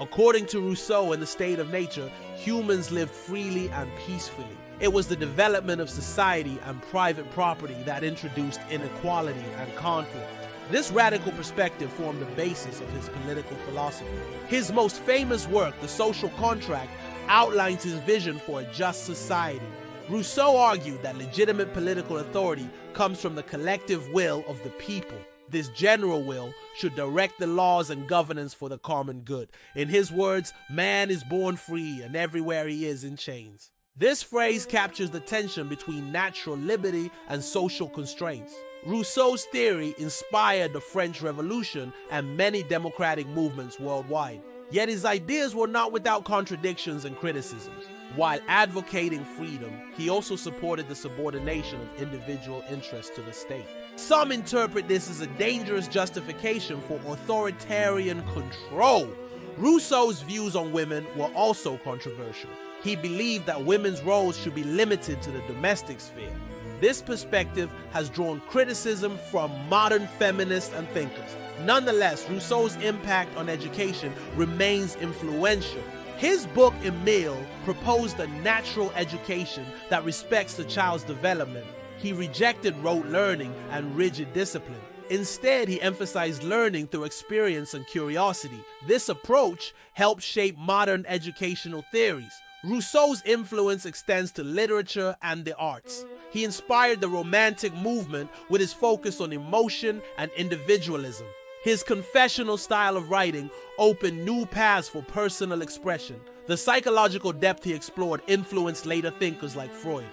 According to Rousseau and the state of nature, humans lived freely and peacefully. It was the development of society and private property that introduced inequality and conflict. This radical perspective formed the basis of his political philosophy. His most famous work, The Social Contract, outlines his vision for a just society. Rousseau argued that legitimate political authority comes from the collective will of the people. This general will should direct the laws and governance for the common good. In his words, man is born free and everywhere he is in chains. This phrase captures the tension between natural liberty and social constraints. Rousseau's theory inspired the French Revolution and many democratic movements worldwide. Yet his ideas were not without contradictions and criticisms. While advocating freedom, he also supported the subordination of individual interests to the state. Some interpret this as a dangerous justification for authoritarian control. Rousseau's views on women were also controversial. He believed that women's roles should be limited to the domestic sphere. This perspective has drawn criticism from modern feminists and thinkers. Nonetheless, Rousseau's impact on education remains influential. His book, Emile, proposed a natural education that respects the child's development. He rejected rote learning and rigid discipline. Instead, he emphasized learning through experience and curiosity. This approach helped shape modern educational theories. Rousseau's influence extends to literature and the arts. He inspired the Romantic movement with his focus on emotion and individualism. His confessional style of writing opened new paths for personal expression. The psychological depth he explored influenced later thinkers like Freud.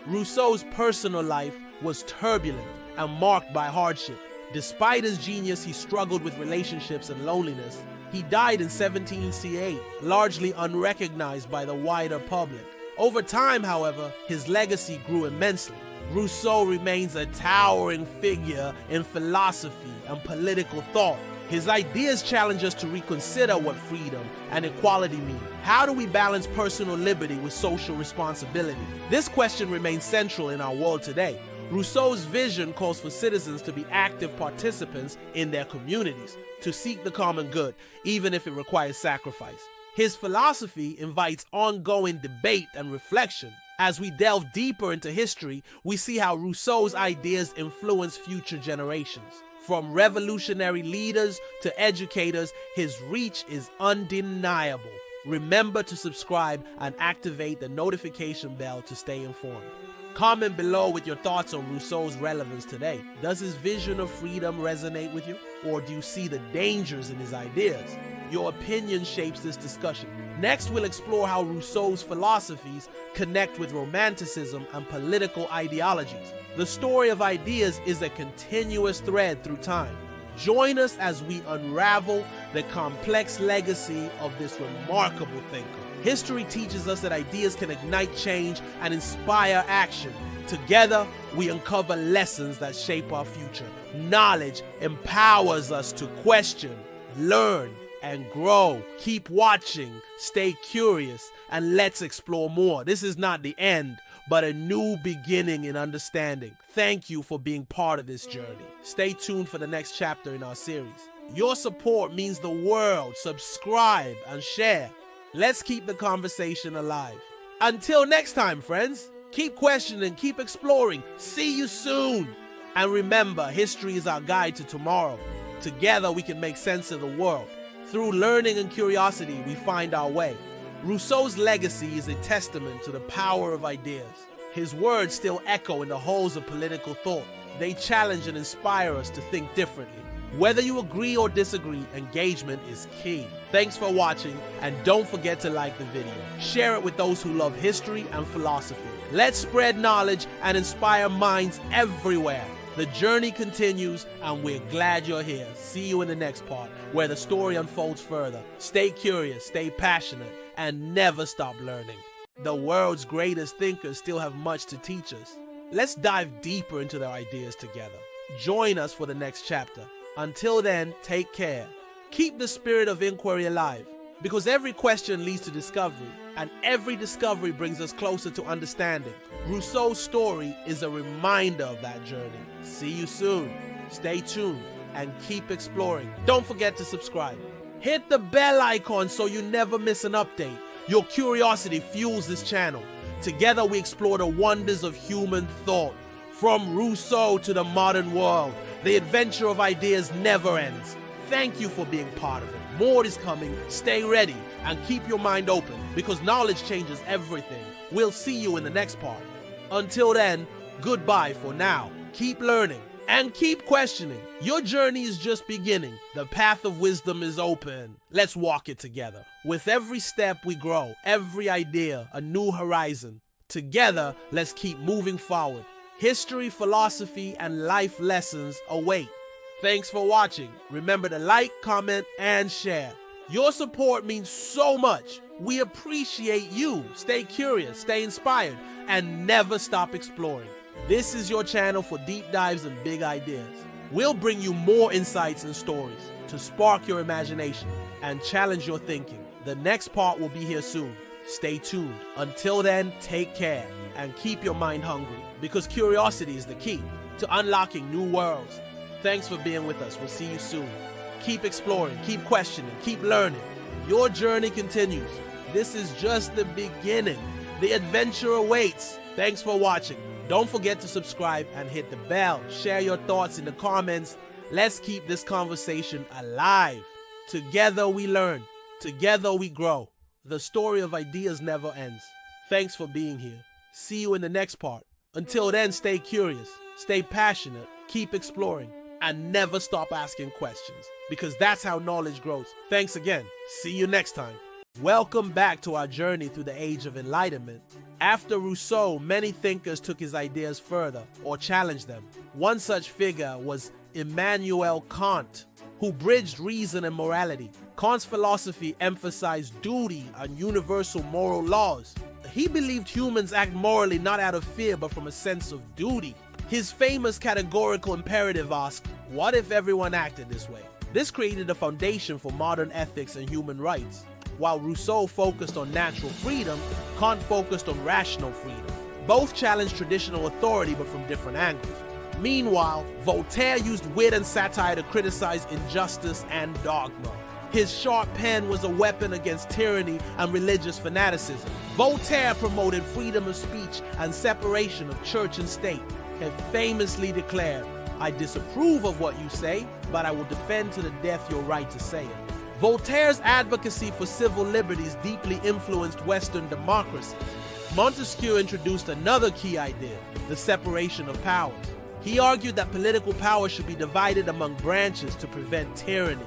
Rousseau's personal life was turbulent and marked by hardship. Despite his genius, he struggled with relationships and loneliness. He died in 1768, largely unrecognized by the wider public. Over time, however, his legacy grew immensely. Rousseau remains a towering figure in philosophy and political thought. His ideas challenge us to reconsider what freedom and equality mean. How do we balance personal liberty with social responsibility? This question remains central in our world today. Rousseau's vision calls for citizens to be active participants in their communities, to seek the common good, even if it requires sacrifice. His philosophy invites ongoing debate and reflection. As we delve deeper into history, we see how Rousseau's ideas influence future generations. From revolutionary leaders to educators, his reach is undeniable. Remember to subscribe and activate the notification bell to stay informed. Comment below with your thoughts on Rousseau's relevance today. Does his vision of freedom resonate with you? Or do you see the dangers in his ideas? Your opinion shapes this discussion. Next, we'll explore how Rousseau's philosophies connect with Romanticism and political ideologies. The story of ideas is a continuous thread through time. Join us as we unravel the complex legacy of this remarkable thinker. History teaches us that ideas can ignite change and inspire action. Together, we uncover lessons that shape our future. Knowledge empowers us to question, learn, and grow. Keep watching, stay curious, and let's explore more. This is not the end, but a new beginning in understanding. Thank you for being part of this journey. Stay tuned for the next chapter in our series. Your support means the world. Subscribe and share. Let's keep the conversation alive. Until next time, friends, keep questioning, keep exploring. See you soon. And remember, history is our guide to tomorrow. Together, we can make sense of the world. Through learning and curiosity, we find our way. Rousseau's legacy is a testament to the power of ideas. His words still echo in the halls of political thought. They challenge and inspire us to think differently. Whether you agree or disagree, engagement is key. Thanks for watching, and don't forget to like the video. Share it with those who love history and philosophy. Let's spread knowledge and inspire minds everywhere. The journey continues, and we're glad you're here. See you in the next part, where the story unfolds further. Stay curious, stay passionate, and never stop learning. The world's greatest thinkers still have much to teach us. Let's dive deeper into their ideas together. Join us for the next chapter. Until then, take care. Keep the spirit of inquiry alive, because every question leads to discovery, and every discovery brings us closer to understanding. Rousseau's story is a reminder of that journey. See you soon. Stay tuned and keep exploring. Don't forget to subscribe. Hit the bell icon so you never miss an update. Your curiosity fuels this channel. Together we explore the wonders of human thought. From Rousseau to the modern world, the adventure of ideas never ends. Thank you for being part of it. More is coming. Stay ready and keep your mind open, because knowledge changes everything. We'll see you in the next part. Until then, goodbye for now. Keep learning and keep questioning. Your journey is just beginning. The path of wisdom is open. Let's walk it together. With every step we grow, every idea a new horizon. Together, let's keep moving forward. History, philosophy, and life lessons await. Thanks for watching. Remember to like, comment, and share. Your support means so much. We appreciate you. Stay curious, stay inspired, and never stop exploring. This is your channel for deep dives and big ideas. We'll bring you more insights and stories to spark your imagination and challenge your thinking. The next part will be here soon. Stay tuned. Until then, take care and keep your mind hungry, because curiosity is the key to unlocking new worlds. Thanks for being with us. We'll see you soon. Keep exploring, keep questioning, keep learning. Your journey continues. This is just the beginning. The adventure awaits. Thanks for watching. Don't forget to subscribe and hit the bell. Share your thoughts in the comments. Let's keep this conversation alive. Together we learn. Together we grow. The story of ideas never ends. Thanks for being here. See you in the next part. Until then, stay curious, stay passionate, keep exploring, and never stop asking questions, because that's how knowledge grows. Thanks again. See you next time. Welcome back to our journey through the age of Enlightenment. After Rousseau, many thinkers took his ideas further or challenged them. One such figure was Immanuel Kant, who bridged reason and morality. Kant's philosophy emphasized duty and universal moral laws. He believed humans act morally not out of fear but from a sense of duty. His famous categorical imperative asked, "What if everyone acted this way?" This created a foundation for modern ethics and human rights. While Rousseau focused on natural freedom, Kant focused on rational freedom. Both challenged traditional authority but from different angles. Meanwhile, Voltaire used wit and satire to criticize injustice and dogma. His sharp pen was a weapon against tyranny and religious fanaticism. Voltaire promoted freedom of speech and separation of church and state. He famously declared, "I disapprove of what you say, but I will defend to the death your right to say it." Voltaire's advocacy for civil liberties deeply influenced Western democracies. Montesquieu introduced another key idea, the separation of powers. He argued that political power should be divided among branches to prevent tyranny.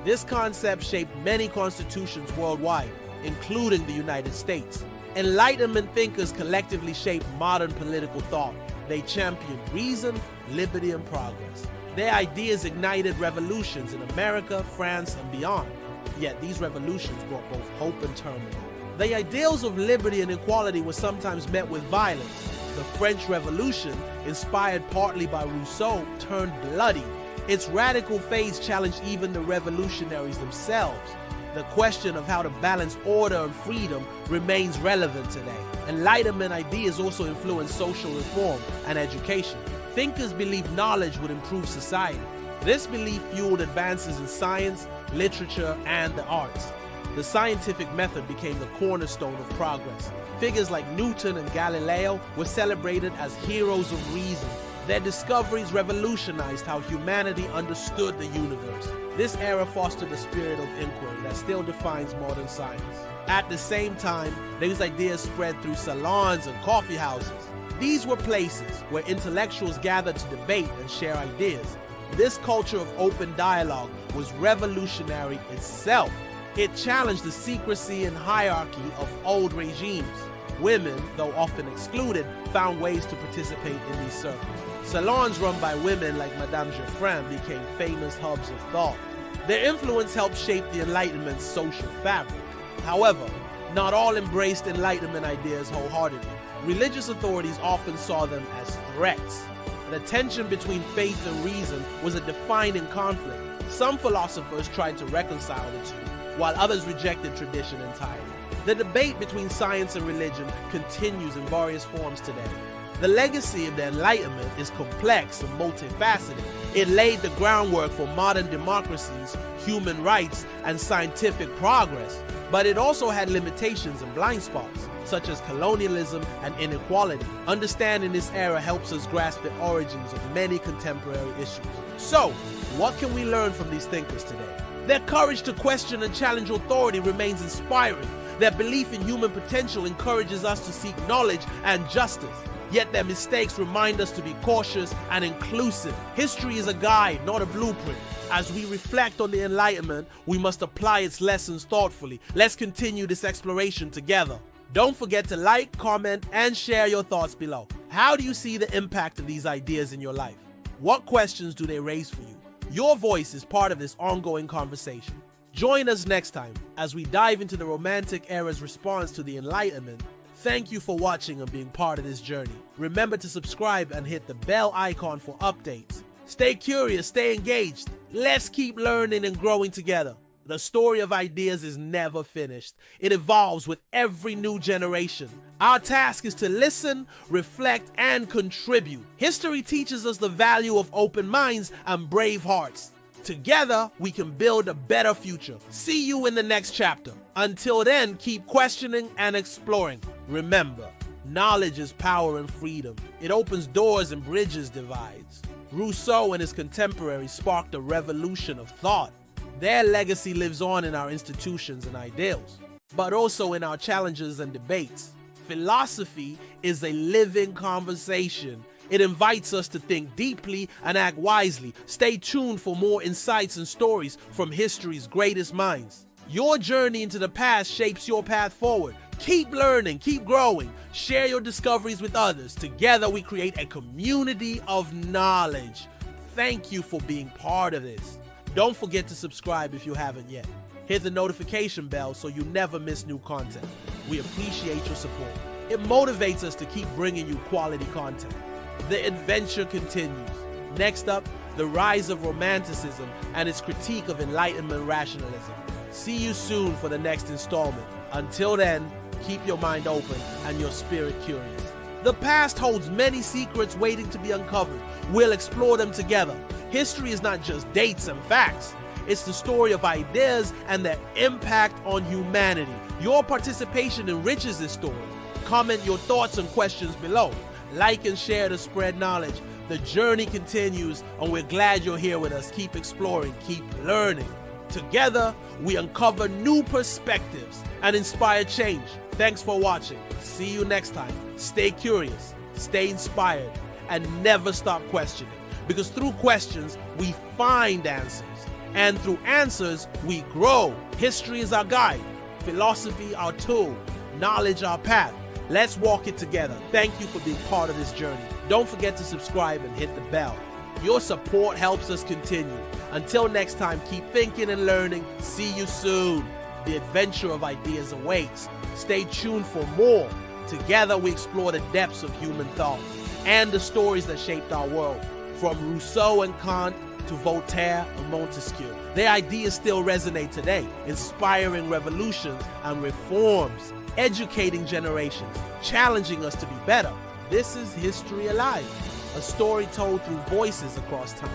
This concept shaped many constitutions worldwide, including the United States. Enlightenment thinkers collectively shaped modern political thought. They championed reason, liberty, and progress. Their ideas ignited revolutions in America, France, and beyond. Yet these revolutions brought both hope and turmoil. The ideals of liberty and equality were sometimes met with violence. The French Revolution, inspired partly by Rousseau, turned bloody. Its radical phase challenged even the revolutionaries themselves. The question of how to balance order and freedom remains relevant today. Enlightenment ideas also influenced social reform and education. Thinkers believed knowledge would improve society. This belief fueled advances in science, literature, and the arts. The scientific method became the cornerstone of progress. Figures like Newton and Galileo were celebrated as heroes of reason. Their discoveries revolutionized how humanity understood the universe. This era fostered a spirit of inquiry that still defines modern science. At the same time, these ideas spread through salons and coffee houses. These were places where intellectuals gathered to debate and share ideas. This culture of open dialogue was revolutionary itself. It challenged the secrecy and hierarchy of old regimes. Women, though often excluded, found ways to participate in these circles. Salons run by women like Madame Geoffrin became famous hubs of thought. Their influence helped shape the Enlightenment's social fabric. However, not all embraced Enlightenment ideas wholeheartedly. Religious authorities often saw them as threats. The tension between faith and reason was a defining conflict. Some philosophers tried to reconcile the two, while others rejected tradition entirely. The debate between science and religion continues in various forms today. The legacy of the Enlightenment is complex and multifaceted. It laid the groundwork for modern democracies, human rights, and scientific progress. But it also had limitations and blind spots, such as colonialism and inequality. Understanding this era helps us grasp the origins of many contemporary issues. So, what can we learn from these thinkers today? Their courage to question and challenge authority remains inspiring. Their belief in human potential encourages us to seek knowledge and justice. Yet their mistakes remind us to be cautious and inclusive. History is a guide, not a blueprint. As we reflect on the Enlightenment, we must apply its lessons thoughtfully. Let's continue this exploration together. Don't forget to like, comment, and share your thoughts below. How do you see the impact of these ideas in your life? What questions do they raise for you? Your voice is part of this ongoing conversation. Join us next time as we dive into the Romantic era's response to the Enlightenment. Thank you for watching and being part of this journey. Remember to subscribe and hit the bell icon for updates. Stay curious, stay engaged. Let's keep learning and growing together. The story of ideas is never finished. It evolves with every new generation. Our task is to listen, reflect, and contribute. History teaches us the value of open minds and brave hearts. Together, we can build a better future. See you in the next chapter. Until then, keep questioning and exploring. Remember, knowledge is power and freedom. It opens doors and bridges divides. Rousseau and his contemporaries sparked a revolution of thought. Their legacy lives on in our institutions and ideals, but also in our challenges and debates. Philosophy is a living conversation. It invites us to think deeply and act wisely. Stay tuned for more insights and stories from history's greatest minds. Your journey into the past shapes your path forward. Keep learning, keep growing. Share your discoveries with others. Together we create a community of knowledge. Thank you for being part of this. Don't forget to subscribe if you haven't yet. Hit the notification bell so you never miss new content. We appreciate your support. It motivates us to keep bringing you quality content. The adventure continues. Next up, the rise of Romanticism and its critique of Enlightenment rationalism. See you soon for the next installment. Until then, keep your mind open and your spirit curious. The past holds many secrets waiting to be uncovered. We'll explore them together. History is not just dates and facts. It's the story of ideas and their impact on humanity. Your participation enriches this story. Comment your thoughts and questions below. Like and share to spread knowledge. The journey continues, and we're glad you're here with us. Keep exploring, keep learning. Together, we uncover new perspectives and inspire change. Thanks for watching. See you next time. Stay curious, stay inspired, and never stop questioning. Because through questions, we find answers. And through answers, we grow. History is our guide, philosophy our tool, knowledge our path. Let's walk it together. Thank you for being part of this journey. Don't forget to subscribe and hit the bell. Your support helps us continue. Until next time, keep thinking and learning. See you soon. The adventure of ideas awaits. Stay tuned for more. Together we explore the depths of human thought and the stories that shaped our world. From Rousseau and Kant to Voltaire and Montesquieu, their ideas still resonate today, inspiring revolutions and reforms, educating generations, challenging us to be better. This is History Alive, a story told through voices across time,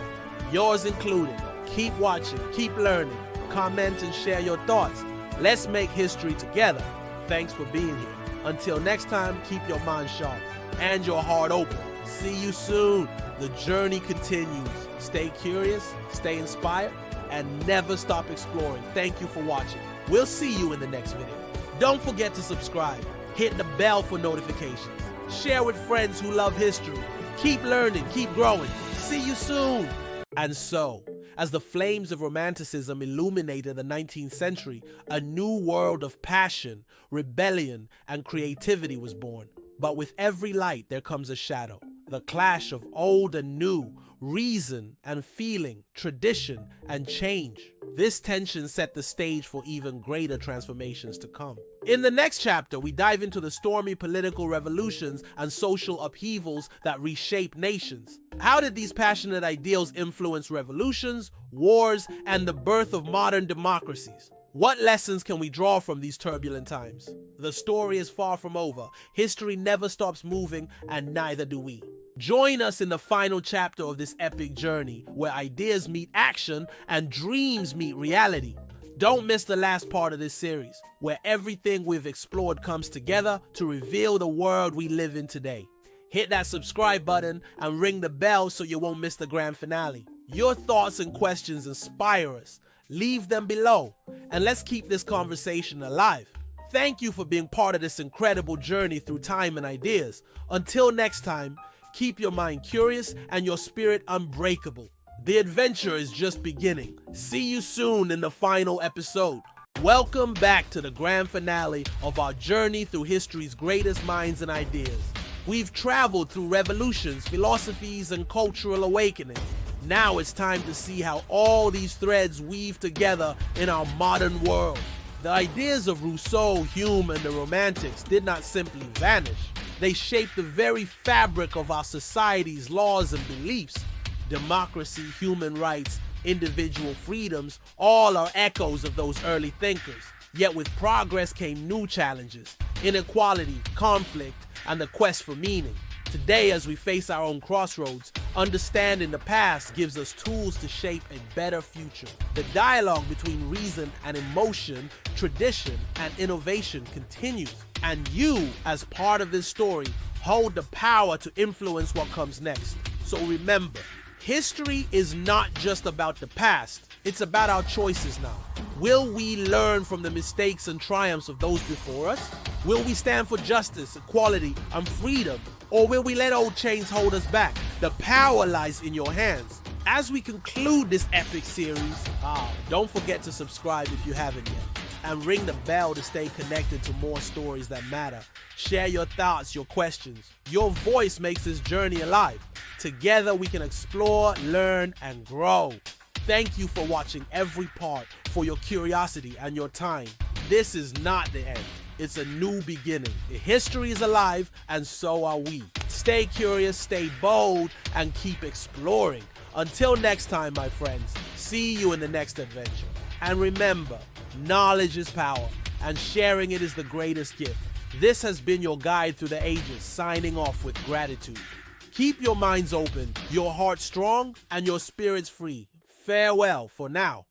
yours included. Keep watching, keep learning, comment and share your thoughts. Let's make history together. Thanks for being here. Until next time, keep your mind sharp and your heart open. See you soon. The journey continues. Stay curious, stay inspired, and never stop exploring. Thank you for watching. We'll see you in the next video. Don't forget to subscribe. Hit the bell for notifications. Share with friends who love history. Keep learning, keep growing. See you soon. And so, as the flames of Romanticism illuminated the 19th century, a new world of passion, rebellion, and creativity was born. But with every light there comes a shadow. The clash of old and new, reason and feeling, tradition and change. This tension set the stage for even greater transformations to come. In the next chapter, we dive into the stormy political revolutions and social upheavals that reshape nations. How did these passionate ideals influence revolutions, wars, and the birth of modern democracies? What lessons can we draw from these turbulent times? The story is far from over. History never stops moving, and neither do we. Join us in the final chapter of this epic journey, where ideas meet action and dreams meet reality. Don't miss the last part of this series, where everything we've explored comes together to reveal the world we live in today. Hit that subscribe button and ring the bell so you won't miss the grand finale. Your thoughts and questions inspire us. Leave them below, and let's keep this conversation alive. Thank you for being part of this incredible journey through time and ideas. Until next time, keep your mind curious and your spirit unbreakable. The adventure is just beginning. See you soon in the final episode. Welcome back to the grand finale of our journey through history's greatest minds and ideas. We've traveled through revolutions, philosophies, and cultural awakenings. Now it's time to see how all these threads weave together in our modern world. The ideas of Rousseau, Hume, and the Romantics did not simply vanish. They shaped the very fabric of our society's laws and beliefs. Democracy, human rights, individual freedoms, all are echoes of those early thinkers. Yet with progress came new challenges: inequality, conflict, and the quest for meaning. Today, as we face our own crossroads, understanding the past gives us tools to shape a better future. The dialogue between reason and emotion, tradition and innovation continues. And you, as part of this story, hold the power to influence what comes next. So remember, history is not just about the past, it's about our choices now. Will we learn from the mistakes and triumphs of those before us? Will we stand for justice, equality, and freedom? Or will we let old chains hold us back? The power lies in your hands. As we conclude this epic series, don't forget to subscribe if you haven't yet, and ring the bell to stay connected to more stories that matter. Share your thoughts, your questions. Your voice makes this journey alive. Together we can explore, learn, and grow. Thank you for watching every part, for your curiosity and your time. This is not the end. It's a new beginning. History is alive, and so are we. Stay curious, stay bold, and keep exploring. Until next time, my friends, see you in the next adventure. And remember, knowledge is power, and sharing it is the greatest gift. This has been your guide through the ages, signing off with gratitude. Keep your minds open, your heart strong, and your spirits free. Farewell for now.